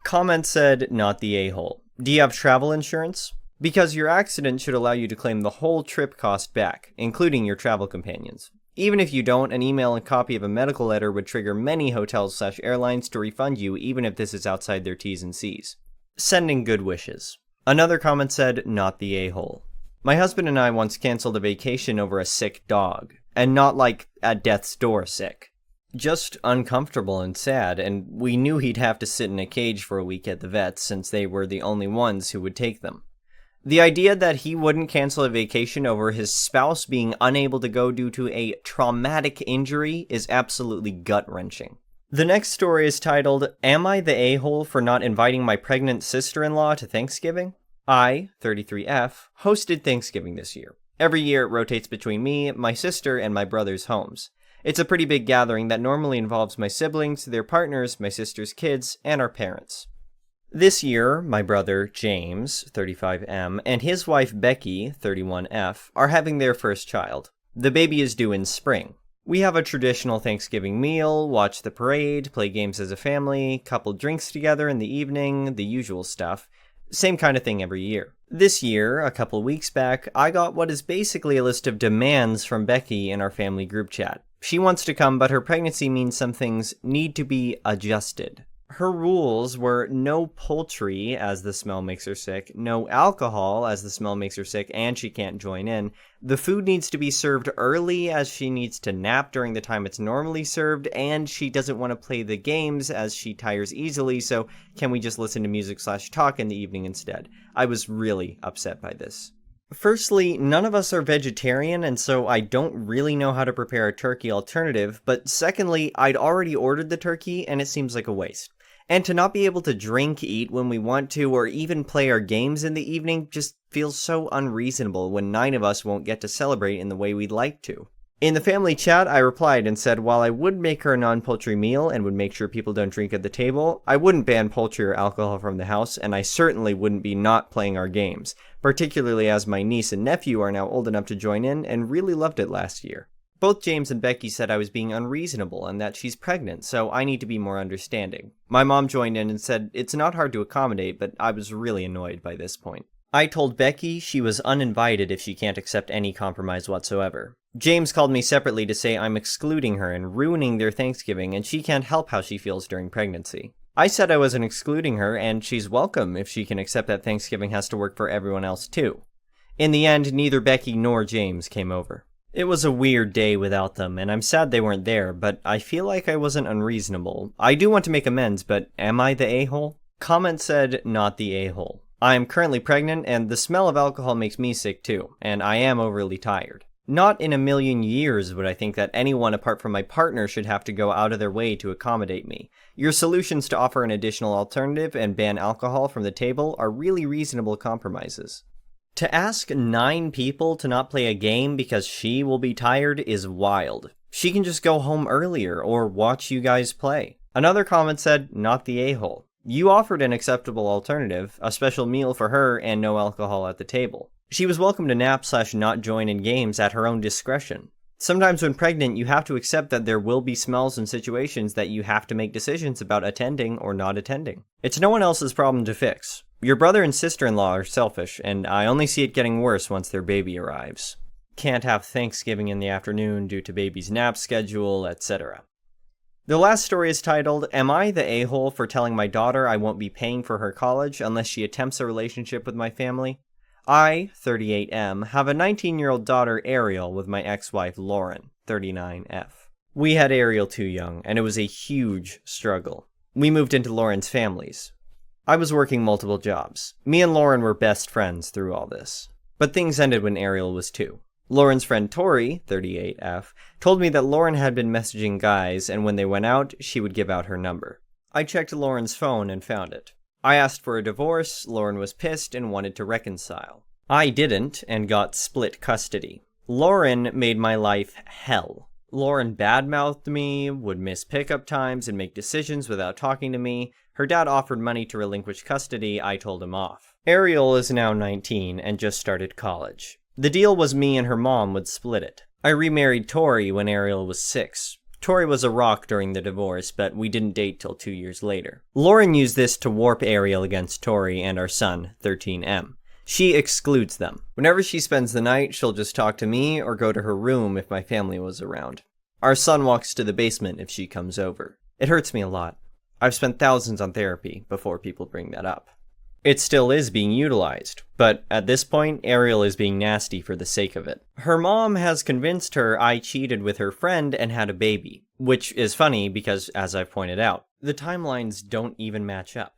Comment said, not the a-hole. Do you have travel insurance? Because your accident should allow you to claim the whole trip cost back, including your travel companions. Even if you don't, an email and copy of a medical letter would trigger many hotels/airlines to refund you, even if this is outside their T's and C's. Sending good wishes. Another comment said, not the a-hole. My husband and I once canceled a vacation over a sick dog, and not like at death's door sick. Just uncomfortable and sad, and we knew he'd have to sit in a cage for a week at the vets since they were the only ones who would take them. The idea that he wouldn't cancel a vacation over his spouse being unable to go due to a traumatic injury is absolutely gut-wrenching. The next story is titled, Am I the a-hole for not inviting my pregnant sister-in-law to Thanksgiving? I, 33F, hosted Thanksgiving this year. Every year it rotates between me, my sister, and my brother's homes. It's a pretty big gathering that normally involves my siblings, their partners, my sister's kids, and our parents. This year, my brother, James, 35M, and his wife, Becky, 31F, are having their first child. The baby is due in spring. We have a traditional Thanksgiving meal, watch the parade, play games as a family, couple drinks together in the evening, the usual stuff. Same kind of thing every year. This year, a couple weeks back, I got what is basically a list of demands from Becky in our family group chat. She wants to come, but her pregnancy means some things need to be adjusted. Her rules were no poultry, as the smell makes her sick, no alcohol, as the smell makes her sick, and she can't join in. The food needs to be served early, as she needs to nap during the time it's normally served, and she doesn't want to play the games, as she tires easily, so can we just listen to music/talk in the evening instead? I was really upset by this. Firstly, none of us are vegetarian, and so I don't really know how to prepare a turkey alternative, but secondly, I'd already ordered the turkey, and it seems like a waste. And to not be able to drink, eat when we want to, or even play our games in the evening just feels so unreasonable when 9 of us won't get to celebrate in the way we'd like to. In the family chat, I replied and said while I would make her a non-poultry meal and would make sure people don't drink at the table, I wouldn't ban poultry or alcohol from the house, and I certainly wouldn't be not playing our games, particularly as my niece and nephew are now old enough to join in and really loved it last year. Both James and Becky said I was being unreasonable and that she's pregnant, so I need to be more understanding. My mom joined in and said it's not hard to accommodate, but I was really annoyed by this point. I told Becky she was uninvited if she can't accept any compromise whatsoever. James called me separately to say I'm excluding her and ruining their Thanksgiving, and she can't help how she feels during pregnancy. I said I wasn't excluding her, and she's welcome if she can accept that Thanksgiving has to work for everyone else too. In the end, neither Becky nor James came over. It was a weird day without them, and I'm sad they weren't there, but I feel like I wasn't unreasonable. I do want to make amends, but am I the a-hole? Comment said, not the a-hole. I am currently pregnant, and the smell of alcohol makes me sick too, and I am overly tired. Not in a million years would I think that anyone apart from my partner should have to go out of their way to accommodate me. Your solutions to offer an additional alternative and ban alcohol from the table are really reasonable compromises. To ask 9 people to not play a game because she will be tired is wild. She can just go home earlier or watch you guys play. Another comment said, not the a-hole. You offered an acceptable alternative, a special meal for her and no alcohol at the table. She was welcome to nap/not join in games at her own discretion. Sometimes when pregnant, you have to accept that there will be smells and situations that you have to make decisions about attending or not attending. It's no one else's problem to fix. Your brother and sister-in-law are selfish, and I only see it getting worse once their baby arrives. Can't have Thanksgiving in the afternoon due to baby's nap schedule, etc. The last story is titled, Am I the a-hole for telling my daughter I won't be paying for her college unless she attempts a relationship with my family? I, 38M, have a 19-year-old daughter, Ariel, with my ex-wife, Lauren, 39F. We had Ariel too young, and it was a huge struggle. We moved into Lauren's family's. I was working multiple jobs. Me and Lauren were best friends through all this. But things ended when Ariel was 2. Lauren's friend Tori, 38F, told me that Lauren had been messaging guys, and when they went out, she would give out her number. I checked Lauren's phone and found it. I asked for a divorce, Lauren was pissed and wanted to reconcile. I didn't, and got split custody. Lauren made my life hell. Lauren badmouthed me, would miss pickup times, and make decisions without talking to me. Her dad offered money to relinquish custody, I told him off. Ariel is now 19 and just started college. The deal was me and her mom would split it. I remarried Tori when Ariel was 6. Tori was a rock during the divorce, but we didn't date till 2 years later. Lauren used this to warp Ariel against Tori and our son, 13M. She excludes them. Whenever she spends the night, she'll just talk to me or go to her room if my family was around. Our son walks to the basement if she comes over. It hurts me a lot. I've spent thousands on therapy before people bring that up. It still is being utilized, but at this point, Ariel is being nasty for the sake of it. Her mom has convinced her I cheated with her friend and had a baby, which is funny because, as I've pointed out, the timelines don't even match up.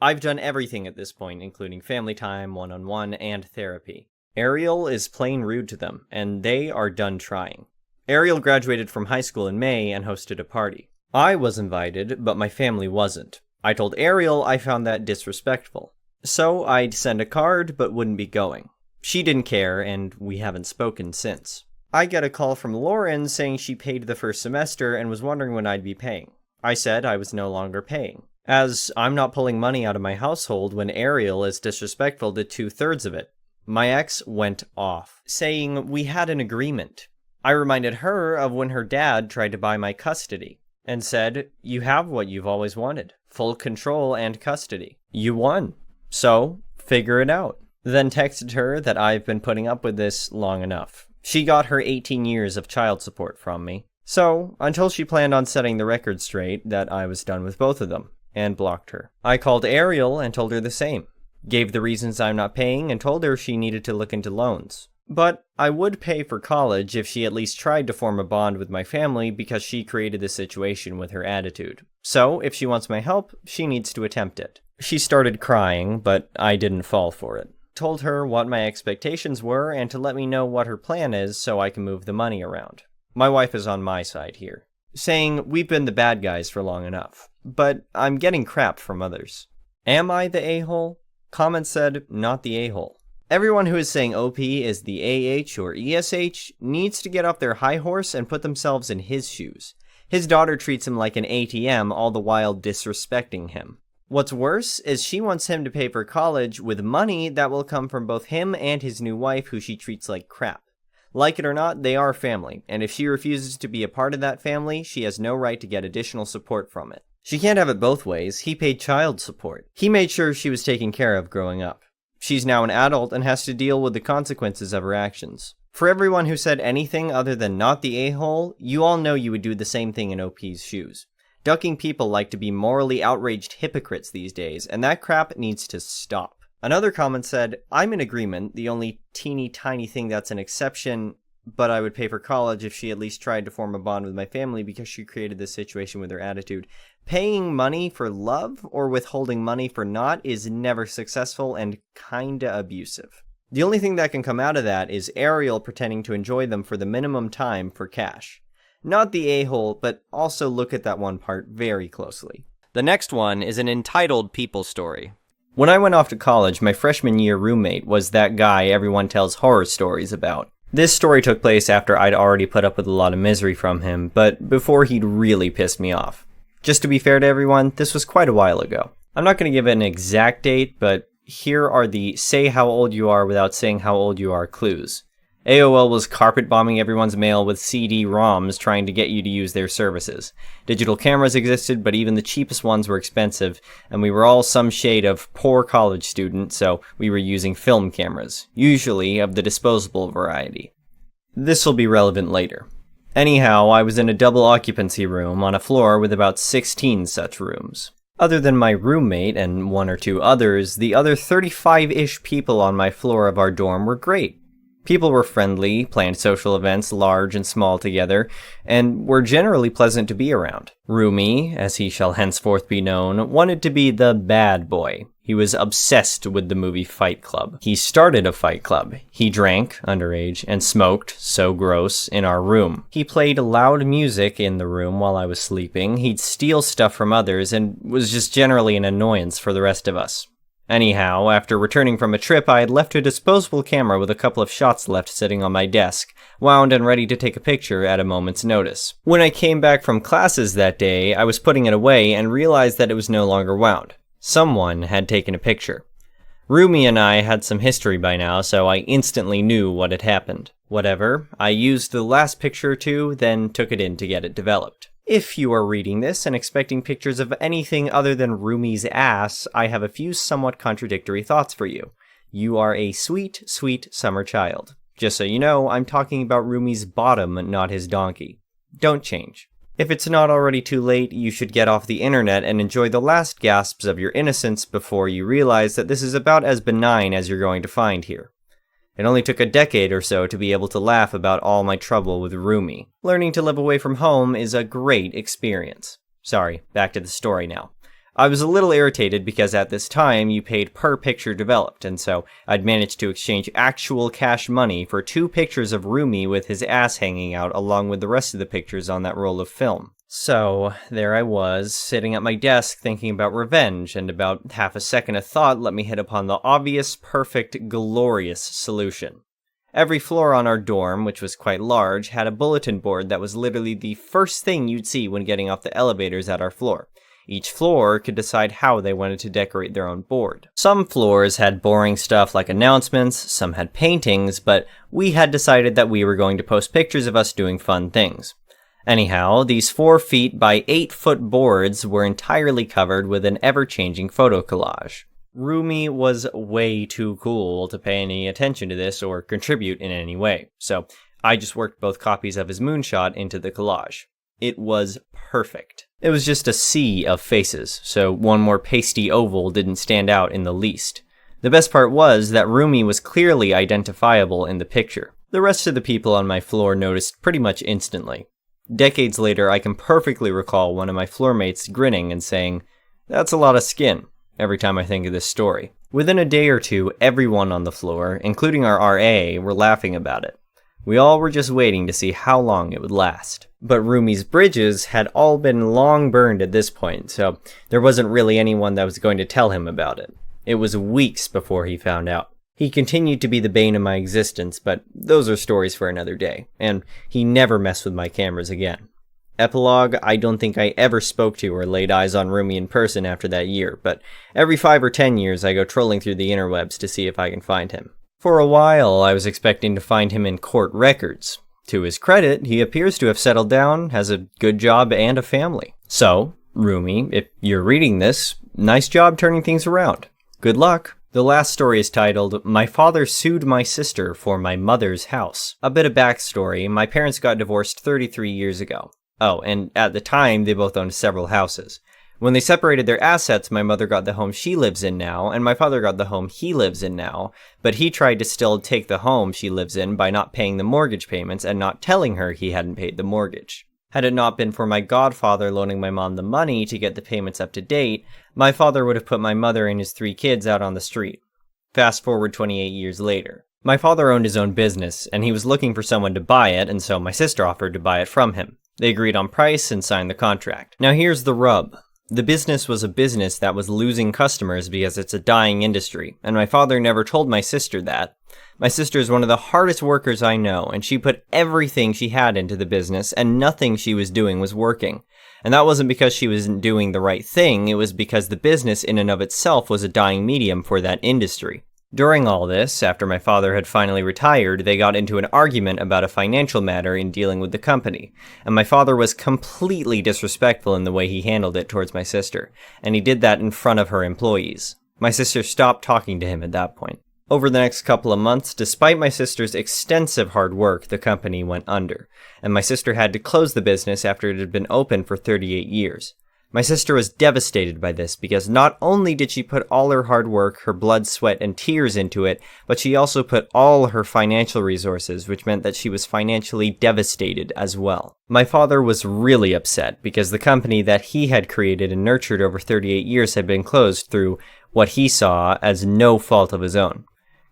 I've done everything at this point, including family time, one-on-one, and therapy. Ariel is plain rude to them, and they are done trying. Ariel graduated from high school in May and hosted a party. I was invited, but my family wasn't. I told Ariel I found that disrespectful. So I'd send a card, but wouldn't be going. She didn't care, and we haven't spoken since. I get a call from Lauren saying she paid the first semester and was wondering when I'd be paying. I said I was no longer paying, as I'm not pulling money out of my household when Ariel is disrespectful to 2/3 of it. My ex went off, saying we had an agreement. I reminded her of when her dad tried to buy my custody, and said, you have what you've always wanted, full control and custody. You won, so figure it out. Then texted her that I've been putting up with this long enough. She got her 18 years of child support from me. So, until she planned on setting the record straight that I was done with both of them, and blocked her. I called Ariel and told her the same. Gave the reasons I'm not paying and told her she needed to look into loans. But I would pay for college if she at least tried to form a bond with my family because she created this situation with her attitude. So, if she wants my help, she needs to attempt it. She started crying, but I didn't fall for it. Told her what my expectations were and to let me know what her plan is so I can move the money around. My wife is on my side here, saying we've been the bad guys for long enough, but I'm getting crap from others. Am I the a-hole? Comment said, not the a-hole. Everyone who is saying OP is the AH or ESH needs to get off their high horse and put themselves in his shoes. His daughter treats him like an ATM, all the while disrespecting him. What's worse is she wants him to pay for college with money that will come from both him and his new wife, who she treats like crap. Like it or not, they are family, and if she refuses to be a part of that family, she has no right to get additional support from it. She can't have it both ways. He paid child support. He made sure she was taken care of growing up. She's now an adult and has to deal with the consequences of her actions. For everyone who said anything other than not the a-hole, you all know you would do the same thing in OP's shoes. Ducking people like to be morally outraged hypocrites these days, and that crap needs to stop. Another comment said, I'm in agreement, the only teeny tiny thing that's an exception, but I would pay for college if she at least tried to form a bond with my family because she created this situation with her attitude. Paying money for love or withholding money for not is never successful and kinda abusive. The only thing that can come out of that is Ariel pretending to enjoy them for the minimum time for cash. Not the a-hole, but also look at that one part very closely. The next one is an entitled people story. When I went off to college, my freshman year roommate was that guy everyone tells horror stories about. This story took place after I'd already put up with a lot of misery from him, but before he'd really pissed me off. Just to be fair to everyone, this was quite a while ago. I'm not going to give an exact date, but here are the say how old you are without saying how old you are clues. AOL was carpet bombing everyone's mail with CD-ROMs trying to get you to use their services. Digital cameras existed, but even the cheapest ones were expensive, and we were all some shade of poor college student, so we were using film cameras, usually of the disposable variety. This'll be relevant later. Anyhow, I was in a double occupancy room on a floor with about 16 such rooms. Other than my roommate and one or two others, the other 35-ish people on my floor of our dorm were great. People were friendly, planned social events large and small together, and were generally pleasant to be around. Rumi, as he shall henceforth be known, wanted to be the bad boy. He was obsessed with the movie Fight Club. He started a fight club. He drank, underage, and smoked, so gross, in our room. He played loud music in the room while I was sleeping. He'd steal stuff from others, and was just generally an annoyance for the rest of us. Anyhow, after returning from a trip, I had left a disposable camera with a couple of shots left sitting on my desk, wound and ready to take a picture at a moment's notice. When I came back from classes that day, I was putting it away and realized that it was no longer wound. Someone had taken a picture. Rumi and I had some history by now, so I instantly knew what had happened. Whatever, I used the last picture or two, then took it in to get it developed. If you are reading this and expecting pictures of anything other than Rumi's ass, I have a few somewhat contradictory thoughts for you. You are a sweet, sweet summer child. Just so you know, I'm talking about Rumi's bottom, not his donkey. Don't change. If it's not already too late, you should get off the internet and enjoy the last gasps of your innocence before you realize that this is about as benign as you're going to find here. It only took a decade or so to be able to laugh about all my trouble with Rumi. Learning to live away from home is a great experience. Sorry, back to the story now. I was a little irritated because at this time you paid per picture developed, and so I'd managed to exchange actual cash money for 2 pictures of Rumi with his ass hanging out along with the rest of the pictures on that roll of film. So, there I was, sitting at my desk thinking about revenge, and about half a second of thought let me hit upon the obvious, perfect, glorious solution. Every floor on our dorm, which was quite large, had a bulletin board that was literally the first thing you'd see when getting off the elevators at our floor. Each floor could decide how they wanted to decorate their own board. Some floors had boring stuff like announcements, some had paintings, but we had decided that we were going to post pictures of us doing fun things. Anyhow, these 4 feet by 8 foot boards were entirely covered with an ever-changing photo collage. Rumi was way too cool to pay any attention to this or contribute in any way, so I just worked both copies of his moonshot into the collage. It was perfect. It was just a sea of faces, so one more pasty oval didn't stand out in the least. The best part was that Rumi was clearly identifiable in the picture. The rest of the people on my floor noticed pretty much instantly. Decades later, I can perfectly recall one of my floor mates grinning and saying, "That's a lot of skin," every time I think of this story. Within a day or two, everyone on the floor, including our RA, were laughing about it. We all were just waiting to see how long it would last. But Rumi's bridges had all been long burned at this point, so there wasn't really anyone that was going to tell him about it. It was weeks before he found out. He continued to be the bane of my existence, but those are stories for another day, and he never messed with my cameras again. Epilogue, I don't think I ever spoke to or laid eyes on Rumi in person after that year, but every 5 or 10 years I go trolling through the interwebs to see if I can find him. For a while, I was expecting to find him in court records. To his credit, he appears to have settled down, has a good job, and a family. So, Rumi, if you're reading this, nice job turning things around. Good luck. The last story is titled, "My Father Sued My Sister for My Mother's House." A bit of backstory, my parents got divorced 33 years ago. Oh, and at the time, they both owned several houses. When they separated their assets, my mother got the home she lives in now, and my father got the home he lives in now, but he tried to still take the home she lives in by not paying the mortgage payments and not telling her he hadn't paid the mortgage. Had it not been for my godfather loaning my mom the money to get the payments up to date, my father would have put my mother and his 3 kids out on the street. Fast forward 28 years later. My father owned his own business, and he was looking for someone to buy it, and so my sister offered to buy it from him. They agreed on price and signed the contract. Now here's the rub. The business was a business that was losing customers because it's a dying industry, and my father never told my sister that. My sister is one of the hardest workers I know, and she put everything she had into the business, and nothing she was doing was working. And that wasn't because she wasn't doing the right thing, it was because the business in and of itself was a dying medium for that industry. During all this, after my father had finally retired, they got into an argument about a financial matter in dealing with the company, and my father was completely disrespectful in the way he handled it towards my sister, and he did that in front of her employees. My sister stopped talking to him at that point. Over the next couple of months, despite my sister's extensive hard work, the company went under, and my sister had to close the business after it had been open for 38 years. My sister was devastated by this because not only did she put all her hard work, her blood, sweat, and tears into it, but she also put all her financial resources, which meant that she was financially devastated as well. My father was really upset because the company that he had created and nurtured over 38 years had been closed through what he saw as no fault of his own.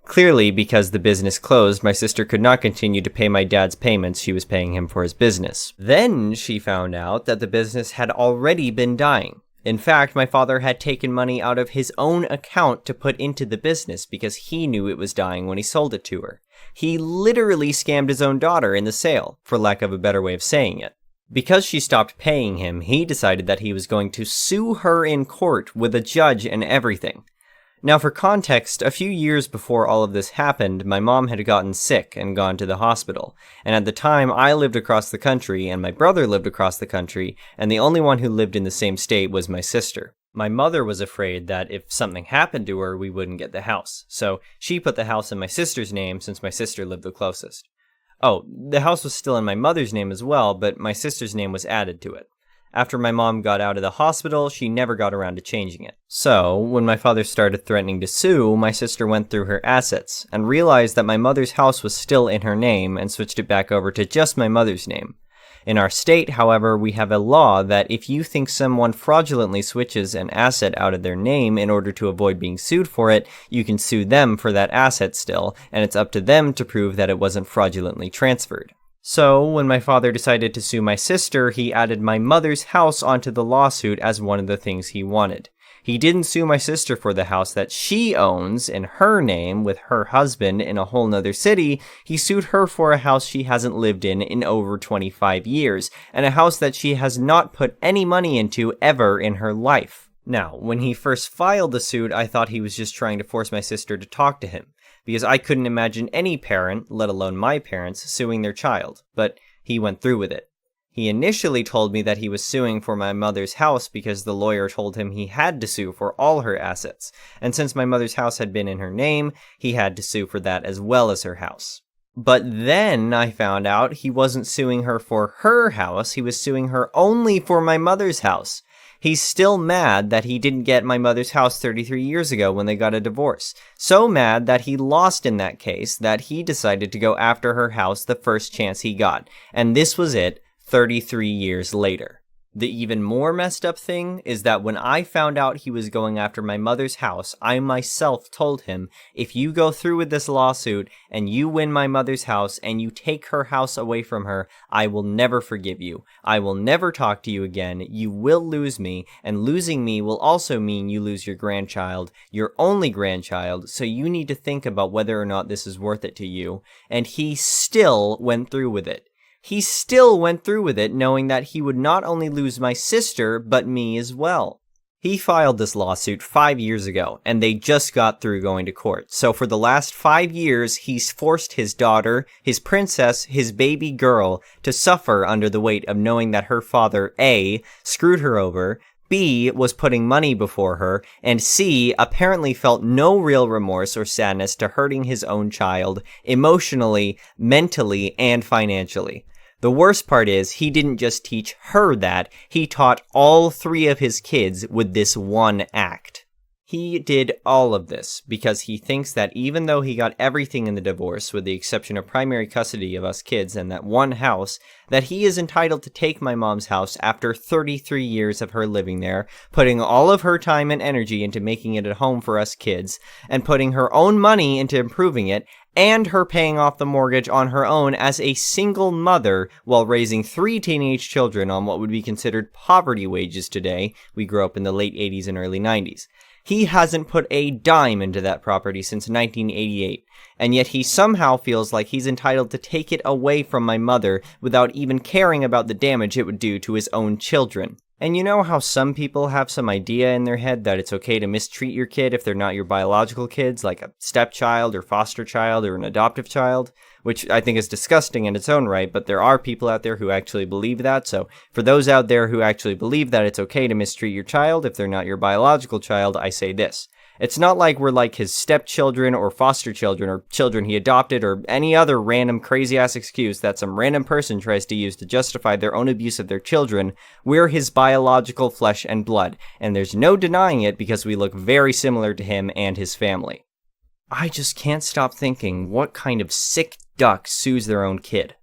Clearly, because the business closed, my sister could not continue to pay my dad's payments she was paying him for his business. Then she found out that the business had already been dying. In fact, my father had taken money out of his own account to put into the business because he knew it was dying when he sold it to her. He literally scammed his own daughter in the sale, for lack of a better way of saying it. Because she stopped paying him, he decided that he was going to sue her in court with a judge and everything. Now for context, a few years before all of this happened, my mom had gotten sick and gone to the hospital, and at the time I lived across the country and my brother lived across the country, and the only one who lived in the same state was my sister. My mother was afraid that if something happened to her, we wouldn't get the house, so she put the house in my sister's name since my sister lived the closest. Oh, the house was still in my mother's name as well, but my sister's name was added to it. After my mom got out of the hospital, she never got around to changing it. So, when my father started threatening to sue, my sister went through her assets and realized that my mother's house was still in her name and switched it back over to just my mother's name. In our state, however, we have a law that if you think someone fraudulently switches an asset out of their name in order to avoid being sued for it, you can sue them for that asset still, and it's up to them to prove that it wasn't fraudulently transferred. So, when my father decided to sue my sister, he added my mother's house onto the lawsuit as one of the things he wanted. He didn't sue my sister for the house that she owns in her name with her husband in a whole nother city. He sued her for a house she hasn't lived in over 25 years, and a house that she has not put any money into ever in her life. Now, when he first filed the suit, I thought he was just trying to force my sister to talk to him, because I couldn't imagine any parent, let alone my parents, suing their child, but he went through with it. He initially told me that he was suing for my mother's house because the lawyer told him he had to sue for all her assets, and since my mother's house had been in her name, he had to sue for that as well as her house. But then I found out he wasn't suing her for her house, he was suing her only for my mother's house. He's still mad that he didn't get my mother's house 33 years ago when they got a divorce. So mad that he lost in that case that he decided to go after her house the first chance he got. And this was it. 33 years later. The even more messed up thing is that when I found out he was going after my mother's house, I myself told him, if you go through with this lawsuit and you win my mother's house and you take her house away from her, I will never forgive you. I will never talk to you again. You will lose me, and losing me will also mean you lose your grandchild, your only grandchild, so you need to think about whether or not this is worth it to you. And he still went through with it. He still went through with it, knowing that he would not only lose my sister, but me as well. He filed this lawsuit 5 years ago, and they just got through going to court. So for the last 5 years, he's forced his daughter, his princess, his baby girl, to suffer under the weight of knowing that her father, A, screwed her over, B, was putting money before her, and C, apparently felt no real remorse or sadness to hurting his own child, emotionally, mentally, and financially. The worst part is, he didn't just teach her that, he taught all 3 of his kids with this one act. He did all of this because he thinks that even though he got everything in the divorce, with the exception of primary custody of us kids and that one house, that he is entitled to take my mom's house after 33 years of her living there, putting all of her time and energy into making it a home for us kids, and putting her own money into improving it, and her paying off the mortgage on her own as a single mother while raising 3 teenage children on what would be considered poverty wages today. We grew up in the late 80s and early 90s. He hasn't put a dime into that property since 1988, and yet he somehow feels like he's entitled to take it away from my mother without even caring about the damage it would do to his own children. And you know how some people have some idea in their head that it's okay to mistreat your kid if they're not your biological kids, like a stepchild or foster child or an adoptive child, which I think is disgusting in its own right, but there are people out there who actually believe that. So for those out there who actually believe that it's okay to mistreat your child if they're not your biological child, I say this. It's not like we're like his stepchildren or foster children or children he adopted or any other random crazy-ass excuse that some random person tries to use to justify their own abuse of their children. We're his biological flesh and blood, and there's no denying it because we look very similar to him and his family. I just can't stop thinking, what kind of sick duck sues their own kid?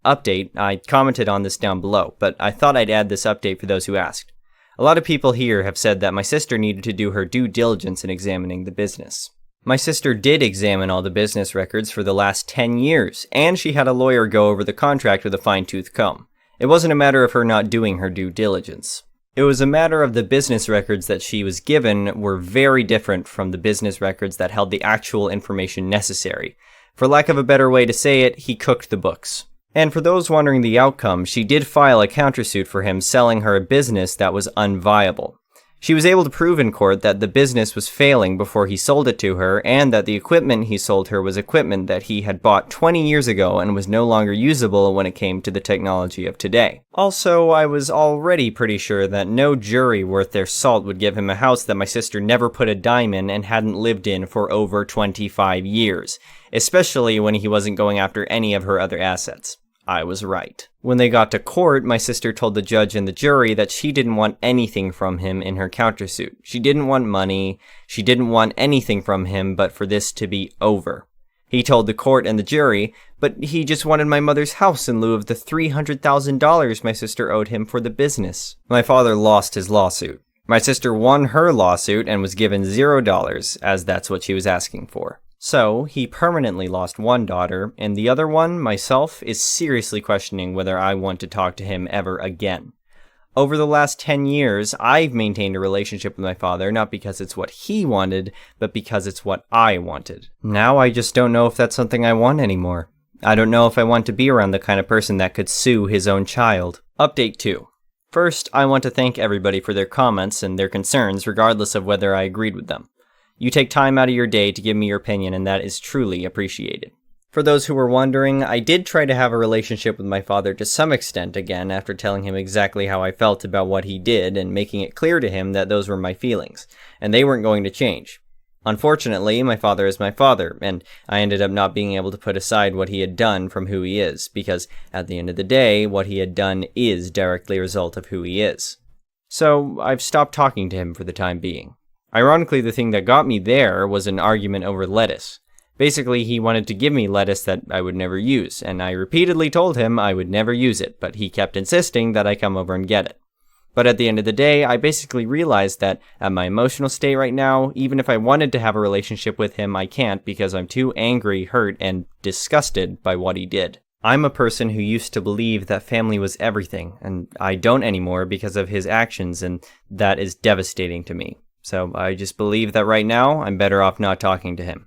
Update, I commented on this down below, but I thought I'd add this update for those who asked. A lot of people here have said that my sister needed to do her due diligence in examining the business. My sister did examine all the business records for the last 10 years, and she had a lawyer go over the contract with a fine-tooth comb. It wasn't a matter of her not doing her due diligence. It was a matter of the business records that she was given were very different from the business records that held the actual information necessary. For lack of a better way to say it, he cooked the books. And for those wondering the outcome, she did file a countersuit for him selling her a business that was unviable. She was able to prove in court that the business was failing before he sold it to her, and that the equipment he sold her was equipment that he had bought 20 years ago and was no longer usable when it came to the technology of today. Also, I was already pretty sure that no jury worth their salt would give him a house that my sister never put a dime in and hadn't lived in for over 25 years, especially when he wasn't going after any of her other assets. I was right. When they got to court, my sister told the judge and the jury that she didn't want anything from him in her countersuit. She didn't want money, she didn't want anything from him but for this to be over. He told the court and the jury, but he just wanted my mother's house in lieu of the $300,000 my sister owed him for the business. My father lost his lawsuit. My sister won her lawsuit and was given $0, as that's what she was asking for. So, he permanently lost one daughter, and the other one, myself, is seriously questioning whether I want to talk to him ever again. Over the last 10 years, I've maintained a relationship with my father, not because it's what he wanted, but because it's what I wanted. Now I just don't know if that's something I want anymore. I don't know if I want to be around the kind of person that could sue his own child. Update 2. First, I want to thank everybody for their comments and their concerns, regardless of whether I agreed with them. You take time out of your day to give me your opinion, and that is truly appreciated. For those who were wondering, I did try to have a relationship with my father to some extent again after telling him exactly how I felt about what he did and making it clear to him that those were my feelings, and they weren't going to change. Unfortunately, my father is my father, and I ended up not being able to put aside what he had done from who he is, because at the end of the day, what he had done is directly a result of who he is. So, I've stopped talking to him for the time being. Ironically, the thing that got me there was an argument over lettuce. Basically, he wanted to give me lettuce that I would never use, and I repeatedly told him I would never use it, but he kept insisting that I come over and get it. But at the end of the day, I basically realized that at my emotional state right now, even if I wanted to have a relationship with him, I can't because I'm too angry, hurt, and disgusted by what he did. I'm a person who used to believe that family was everything, and I don't anymore because of his actions, and that is devastating to me. So I just believe that right now, I'm better off not talking to him.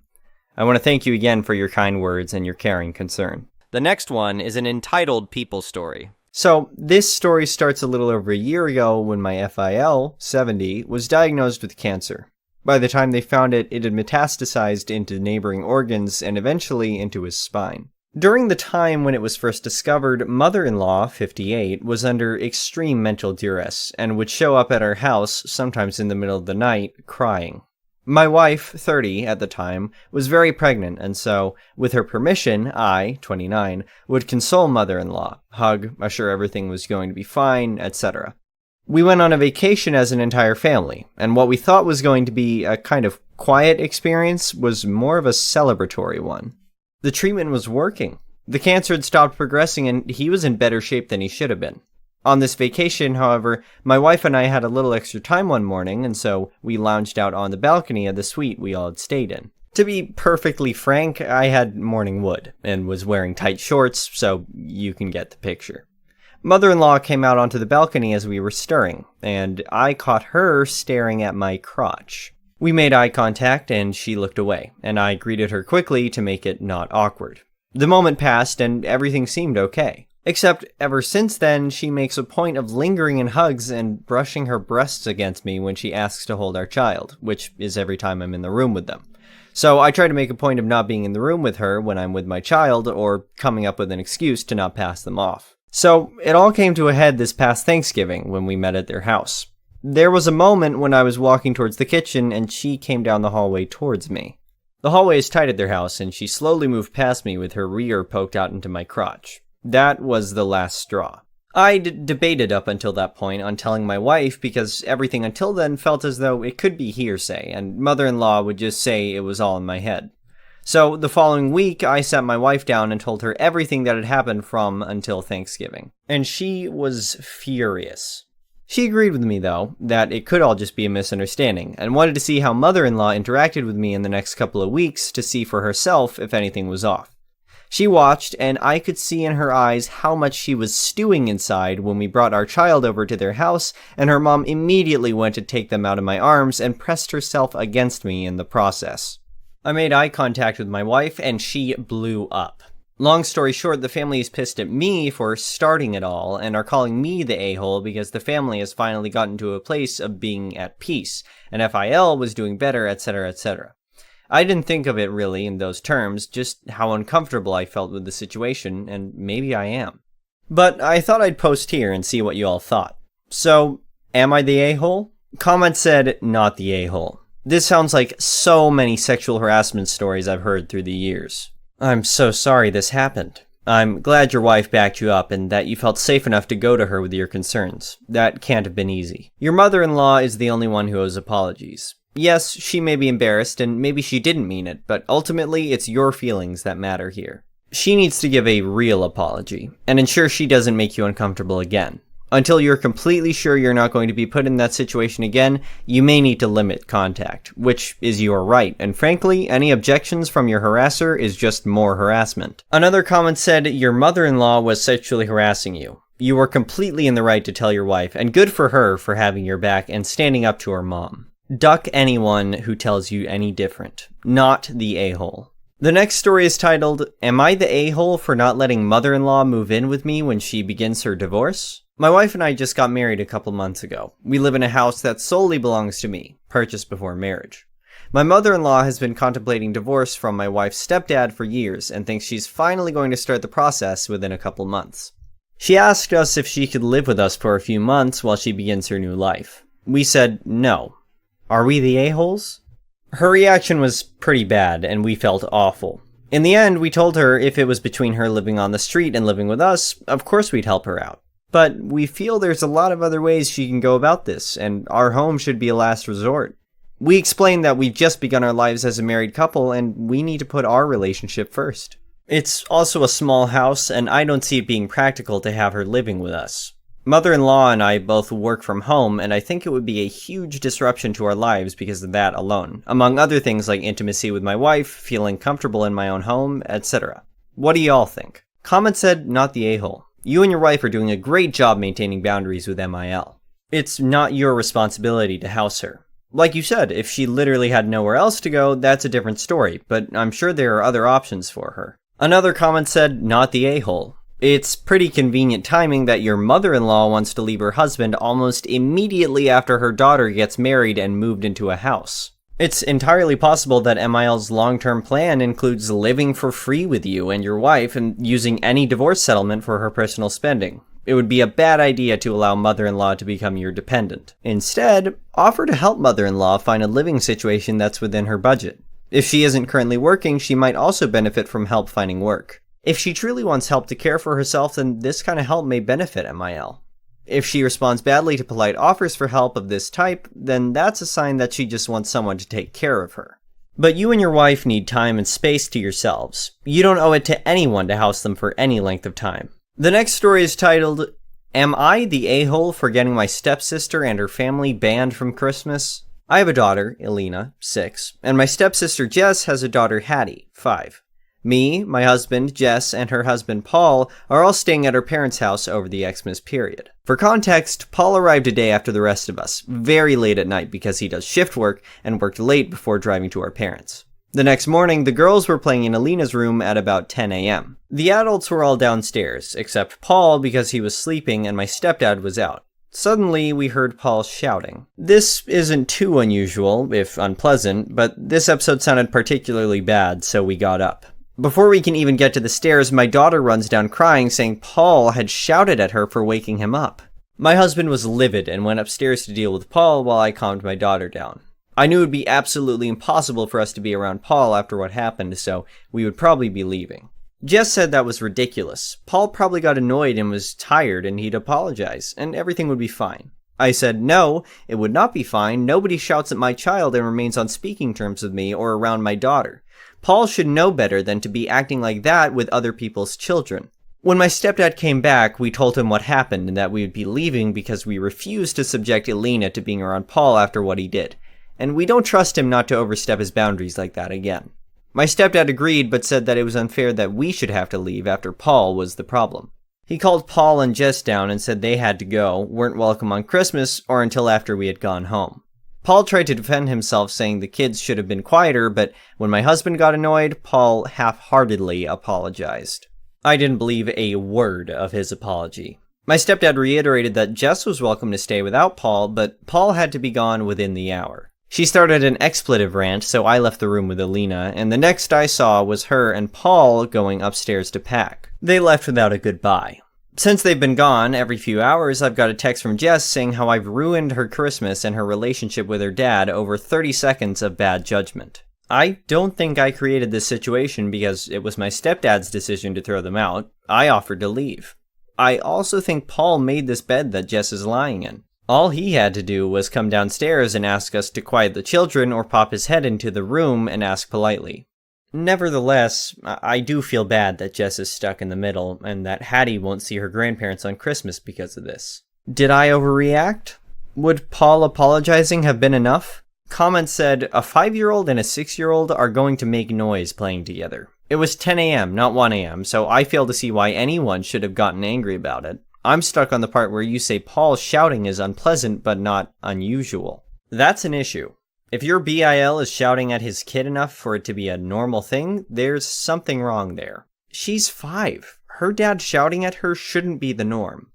I want to thank you again for your kind words and your caring concern. The next one is an entitled people story. So, this story starts a little over a year ago when my FIL, 70, was diagnosed with cancer. By the time they found it, it had metastasized into neighboring organs and eventually into his spine. During the time when it was first discovered, mother-in-law, 58, was under extreme mental duress and would show up at our house, sometimes in the middle of the night, crying. My wife, 30 at the time, was very pregnant, and so, with her permission, I, 29, would console mother-in-law, hug, assure everything was going to be fine, etc. We went on a vacation as an entire family, and what we thought was going to be a kind of quiet experience was more of a celebratory one. The treatment was working. The cancer had stopped progressing, and he was in better shape than he should have been. On this vacation, however, my wife and I had a little extra time one morning, and so we lounged out on the balcony of the suite we all had stayed in. To be perfectly frank, I had morning wood, and was wearing tight shorts, so you can get the picture. Mother-in-law came out onto the balcony as we were stirring, and I caught her staring at my crotch. We made eye contact, and she looked away, and I greeted her quickly to make it not awkward. The moment passed, and everything seemed okay. Except, ever since then, she makes a point of lingering in hugs and brushing her breasts against me when she asks to hold our child, which is every time I'm in the room with them. So I try to make a point of not being in the room with her when I'm with my child, or coming up with an excuse to not pass them off. So, it all came to a head this past Thanksgiving when we met at their house. There was a moment when I was walking towards the kitchen and she came down the hallway towards me. The hallway is tight at their house, and she slowly moved past me with her rear poked out into my crotch. That was the last straw. I debated up until that point on telling my wife because everything until then felt as though it could be hearsay, and mother-in-law would just say it was all in my head. So the following week, I sat my wife down and told her everything that had happened from until Thanksgiving. And she was furious. She agreed with me, though, that it could all just be a misunderstanding, and wanted to see how mother-in-law interacted with me in the next couple of weeks to see for herself if anything was off. She watched, and I could see in her eyes how much she was stewing inside when we brought our child over to their house, and her mom immediately went to take them out of my arms and pressed herself against me in the process. I made eye contact with my wife, and she blew up. Long story short, the family is pissed at me for starting it all, and are calling me the a-hole because the family has finally gotten to a place of being at peace, and FIL was doing better, etc., etc. I didn't think of it really in those terms, just how uncomfortable I felt with the situation, and maybe I am. But I thought I'd post here and see what you all thought. So, am I the a-hole? Comment said, not the a-hole. This sounds like so many sexual harassment stories I've heard through the years. I'm so sorry this happened. I'm glad your wife backed you up and that you felt safe enough to go to her with your concerns. That can't have been easy. Your mother-in-law is the only one who owes apologies. Yes, she may be embarrassed, and maybe she didn't mean it, but ultimately it's your feelings that matter here. She needs to give a real apology, and ensure she doesn't make you uncomfortable again. Until you're completely sure you're not going to be put in that situation again, you may need to limit contact, which is your right, and frankly, any objections from your harasser is just more harassment. Another comment said, your mother-in-law was sexually harassing you. You were completely in the right to tell your wife, and good for her for having your back and standing up to her mom. Duck anyone who tells you any different. Not the a-hole. The next story is titled, Am I the a-hole for not letting mother-in-law move in with me when she begins her divorce? My wife and I just got married a couple months ago. We live in a house that solely belongs to me, purchased before marriage. My mother-in-law has been contemplating divorce from my wife's stepdad for years and thinks she's finally going to start the process within a couple months. She asked us if she could live with us for a few months while she begins her new life. We said no. Are we the a-holes? Her reaction was pretty bad, and we felt awful. In the end, we told her if it was between her living on the street and living with us, of course we'd help her out. But we feel there's a lot of other ways she can go about this, and our home should be a last resort. We explained that we've just begun our lives as a married couple, and we need to put our relationship first. It's also a small house, and I don't see it being practical to have her living with us. Mother-in-law and I both work from home, and I think it would be a huge disruption to our lives because of that alone, among other things like intimacy with my wife, feeling comfortable in my own home, etc. What do y'all think? Comment said, not the a-hole. You and your wife are doing a great job maintaining boundaries with MIL. It's not your responsibility to house her. Like you said, if she literally had nowhere else to go, that's a different story, but I'm sure there are other options for her. Another comment said, not the a-hole. It's pretty convenient timing that your mother-in-law wants to leave her husband almost immediately after her daughter gets married and moved into a house. It's entirely possible that MIL's long-term plan includes living for free with you and your wife and using any divorce settlement for her personal spending. It would be a bad idea to allow mother-in-law to become your dependent. Instead, offer to help mother-in-law find a living situation that's within her budget. If she isn't currently working, she might also benefit from help finding work. If she truly wants help to care for herself, then this kind of help may benefit MIL. If she responds badly to polite offers for help of this type, then that's a sign that she just wants someone to take care of her. But you and your wife need time and space to yourselves. You don't owe it to anyone to house them for any length of time. The next story is titled, Am I the a-hole for getting my stepsister and her family banned from Christmas? I have a daughter, Elena, 6, and my stepsister Jess has a daughter, Hattie, 5. Me, my husband, Jess, and her husband, Paul, are all staying at her parents' house over the Xmas period. For context, Paul arrived a day after the rest of us, very late at night because he does shift work and worked late before driving to our parents'. The next morning, the girls were playing in Elena's room at about 10 a.m. The adults were all downstairs, except Paul because he was sleeping and my stepdad was out. Suddenly, we heard Paul shouting. This isn't too unusual, if unpleasant, but this episode sounded particularly bad, so we got up. Before we can even get to the stairs, my daughter runs down crying, saying Paul had shouted at her for waking him up. My husband was livid and went upstairs to deal with Paul while I calmed my daughter down. I knew it would be absolutely impossible for us to be around Paul after what happened, so we would probably be leaving. Jess said that was ridiculous. Paul probably got annoyed and was tired and he'd apologize, and everything would be fine. I said, no, it would not be fine. Nobody shouts at my child and remains on speaking terms with me or around my daughter. Paul should know better than to be acting like that with other people's children. When my stepdad came back, we told him what happened and that we would be leaving because we refused to subject Elena to being around Paul after what he did. And we don't trust him not to overstep his boundaries like that again. My stepdad agreed, but said that it was unfair that we should have to leave after Paul was the problem. He called Paul and Jess down and said they had to go, weren't welcome on Christmas, or until after we had gone home. Paul tried to defend himself, saying the kids should have been quieter, but when my husband got annoyed, Paul half-heartedly apologized. I didn't believe a word of his apology. My stepdad reiterated that Jess was welcome to stay without Paul, but Paul had to be gone within the hour. She started an expletive rant, so I left the room with Elena, and the next I saw was her and Paul going upstairs to pack. They left without a goodbye. Since they've been gone, every few hours I've got a text from Jess saying how I've ruined her Christmas and her relationship with her dad over 30 seconds of bad judgment. I don't think I created this situation because it was my stepdad's decision to throw them out. I offered to leave. I also think Paul made this bed that Jess is lying in. All he had to do was come downstairs and ask us to quiet the children or pop his head into the room and ask politely. Nevertheless, I do feel bad that Jess is stuck in the middle and that Hattie won't see her grandparents on Christmas because of this. Did I overreact? Would Paul apologizing have been enough? Comment said, a 5-year-old and a 6-year-old are going to make noise playing together. It was 10 a.m., not 1 a.m., so I fail to see why anyone should have gotten angry about it. I'm stuck on the part where you say Paul's shouting is unpleasant but not unusual. That's an issue. If your BIL is shouting at his kid enough for it to be a normal thing, there's something wrong there. She's 5. Her dad shouting at her shouldn't be the norm.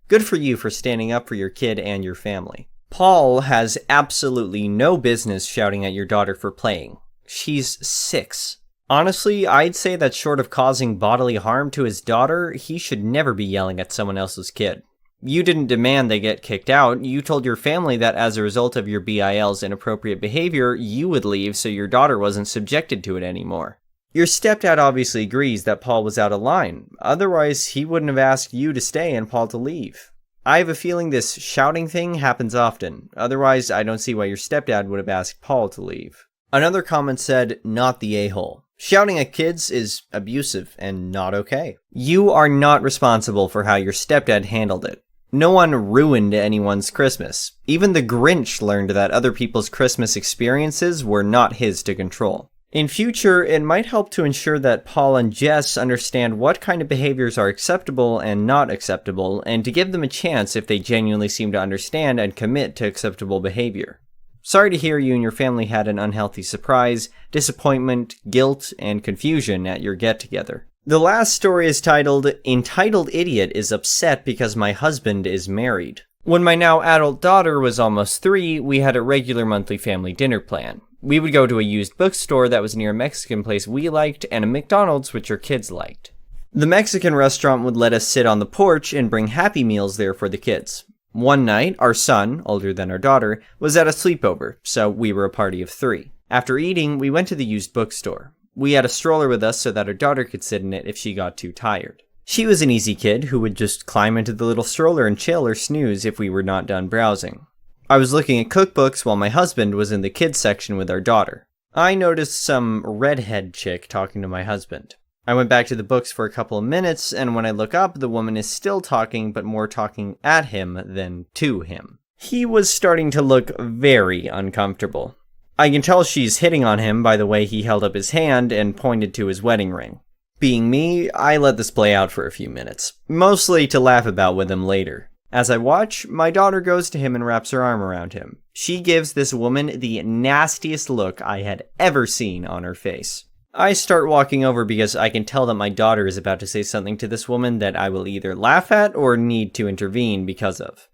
Good for you for standing up for your kid and your family. Paul has absolutely no business shouting at your daughter for playing. She's 6. Honestly, I'd say that short of causing bodily harm to his daughter, he should never be yelling at someone else's kid. You didn't demand they get kicked out. You told your family that as a result of your BIL's inappropriate behavior, you would leave so your daughter wasn't subjected to it anymore. Your stepdad obviously agrees that Paul was out of line. Otherwise, he wouldn't have asked you to stay and Paul to leave. I have a feeling this shouting thing happens often. Otherwise, I don't see why your stepdad would have asked Paul to leave. Another comment said, not the a-hole. Shouting at kids is abusive and not okay. You are not responsible for how your stepdad handled it. No one ruined anyone's Christmas. Even the Grinch learned that other people's Christmas experiences were not his to control. In future, it might help to ensure that Paul and Jess understand what kind of behaviors are acceptable and not acceptable, and to give them a chance if they genuinely seem to understand and commit to acceptable behavior. Sorry to hear you and your family had an unhealthy surprise, disappointment, guilt, and confusion at your get-together. The last story is titled, Entitled Idiot is Upset Because My Husband is Married. When my now adult daughter was almost 3, we had a regular monthly family dinner plan. We would go to a used bookstore that was near a Mexican place we liked and a McDonald's which our kids liked. The Mexican restaurant would let us sit on the porch and bring Happy Meals there for the kids. One night, our son, older than our daughter, was at a sleepover, so we were a party of 3. After eating, we went to the used bookstore. We had a stroller with us so that our daughter could sit in it if she got too tired. She was an easy kid who would just climb into the little stroller and chill or snooze if we were not done browsing. I was looking at cookbooks while my husband was in the kids section with our daughter. I noticed some redhead chick talking to my husband. I went back to the books for a couple of minutes, and when I look up, the woman is still talking, but more talking at him than to him. He was starting to look very uncomfortable. I can tell she's hitting on him by the way he held up his hand and pointed to his wedding ring. Being me, I let this play out for a few minutes, mostly to laugh about with him later. As I watch, my daughter goes to him and wraps her arm around him. She gives this woman the nastiest look I had ever seen on her face. I start walking over because I can tell that my daughter is about to say something to this woman that I will either laugh at or need to intervene because of.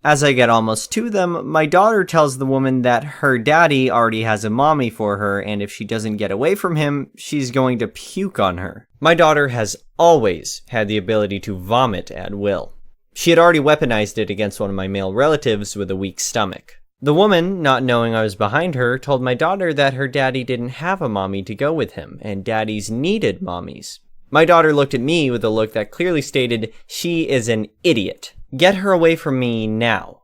As I get almost to them, my daughter tells the woman that her daddy already has a mommy for her, and if she doesn't get away from him, she's going to puke on her. My daughter has always had the ability to vomit at will. She had already weaponized it against one of my male relatives with a weak stomach. The woman, not knowing I was behind her, told my daughter that her daddy didn't have a mommy to go with him, and daddies needed mommies. My daughter looked at me with a look that clearly stated, she is an idiot. Get her away from me now.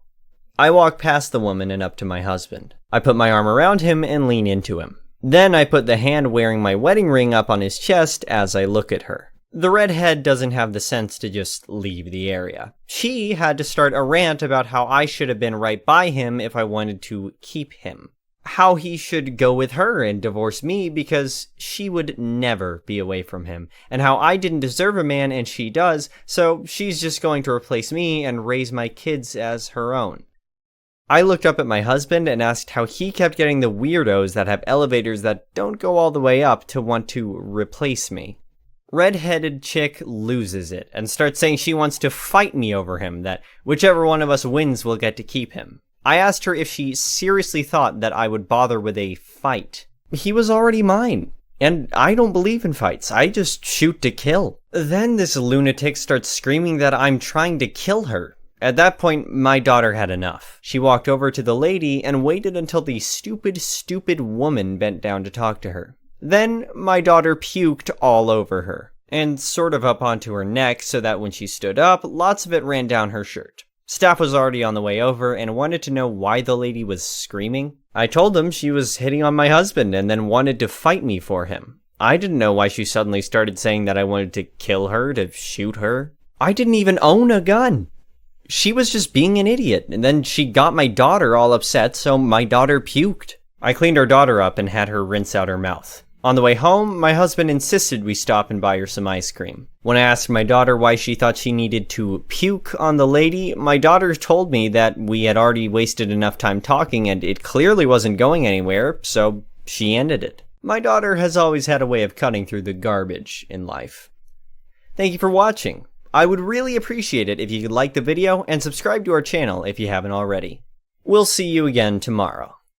I walk past the woman and up to my husband. I put my arm around him and lean into him. Then I put the hand wearing my wedding ring up on his chest as I look at her. The redhead doesn't have the sense to just leave the area. She had to start a rant about how I should have been right by him if I wanted to keep him. How he should go with her and divorce me because she would never be away from him. And how I didn't deserve a man and she does, so she's just going to replace me and raise my kids as her own. I looked up at my husband and asked how he kept getting the weirdos that have elevators that don't go all the way up to want to replace me. Red-headed chick loses it and starts saying she wants to fight me over him, that whichever one of us wins will get to keep him. I asked her if she seriously thought that I would bother with a fight. He was already mine, and I don't believe in fights. I just shoot to kill. Then this lunatic starts screaming that I'm trying to kill her. At that point, my daughter had enough. She walked over to the lady and waited until the stupid woman bent down to talk to her. Then my daughter puked all over her, and sort of up onto her neck so that when she stood up, lots of it ran down her shirt. Staff was already on the way over and wanted to know why the lady was screaming. I told them she was hitting on my husband and then wanted to fight me for him. I didn't know why she suddenly started saying that I wanted to kill her, to shoot her. I didn't even own a gun. She was just being an idiot, and then she got my daughter all upset, so my daughter puked. I cleaned our daughter up and had her rinse out her mouth. On the way home, my husband insisted we stop and buy her some ice cream. When I asked my daughter why she thought she needed to puke on the lady, my daughter told me that we had already wasted enough time talking and it clearly wasn't going anywhere, so she ended it. My daughter has always had a way of cutting through the garbage in life. Thank you for watching. I would really appreciate it if you could like the video and subscribe to our channel if you haven't already. We'll see you again tomorrow.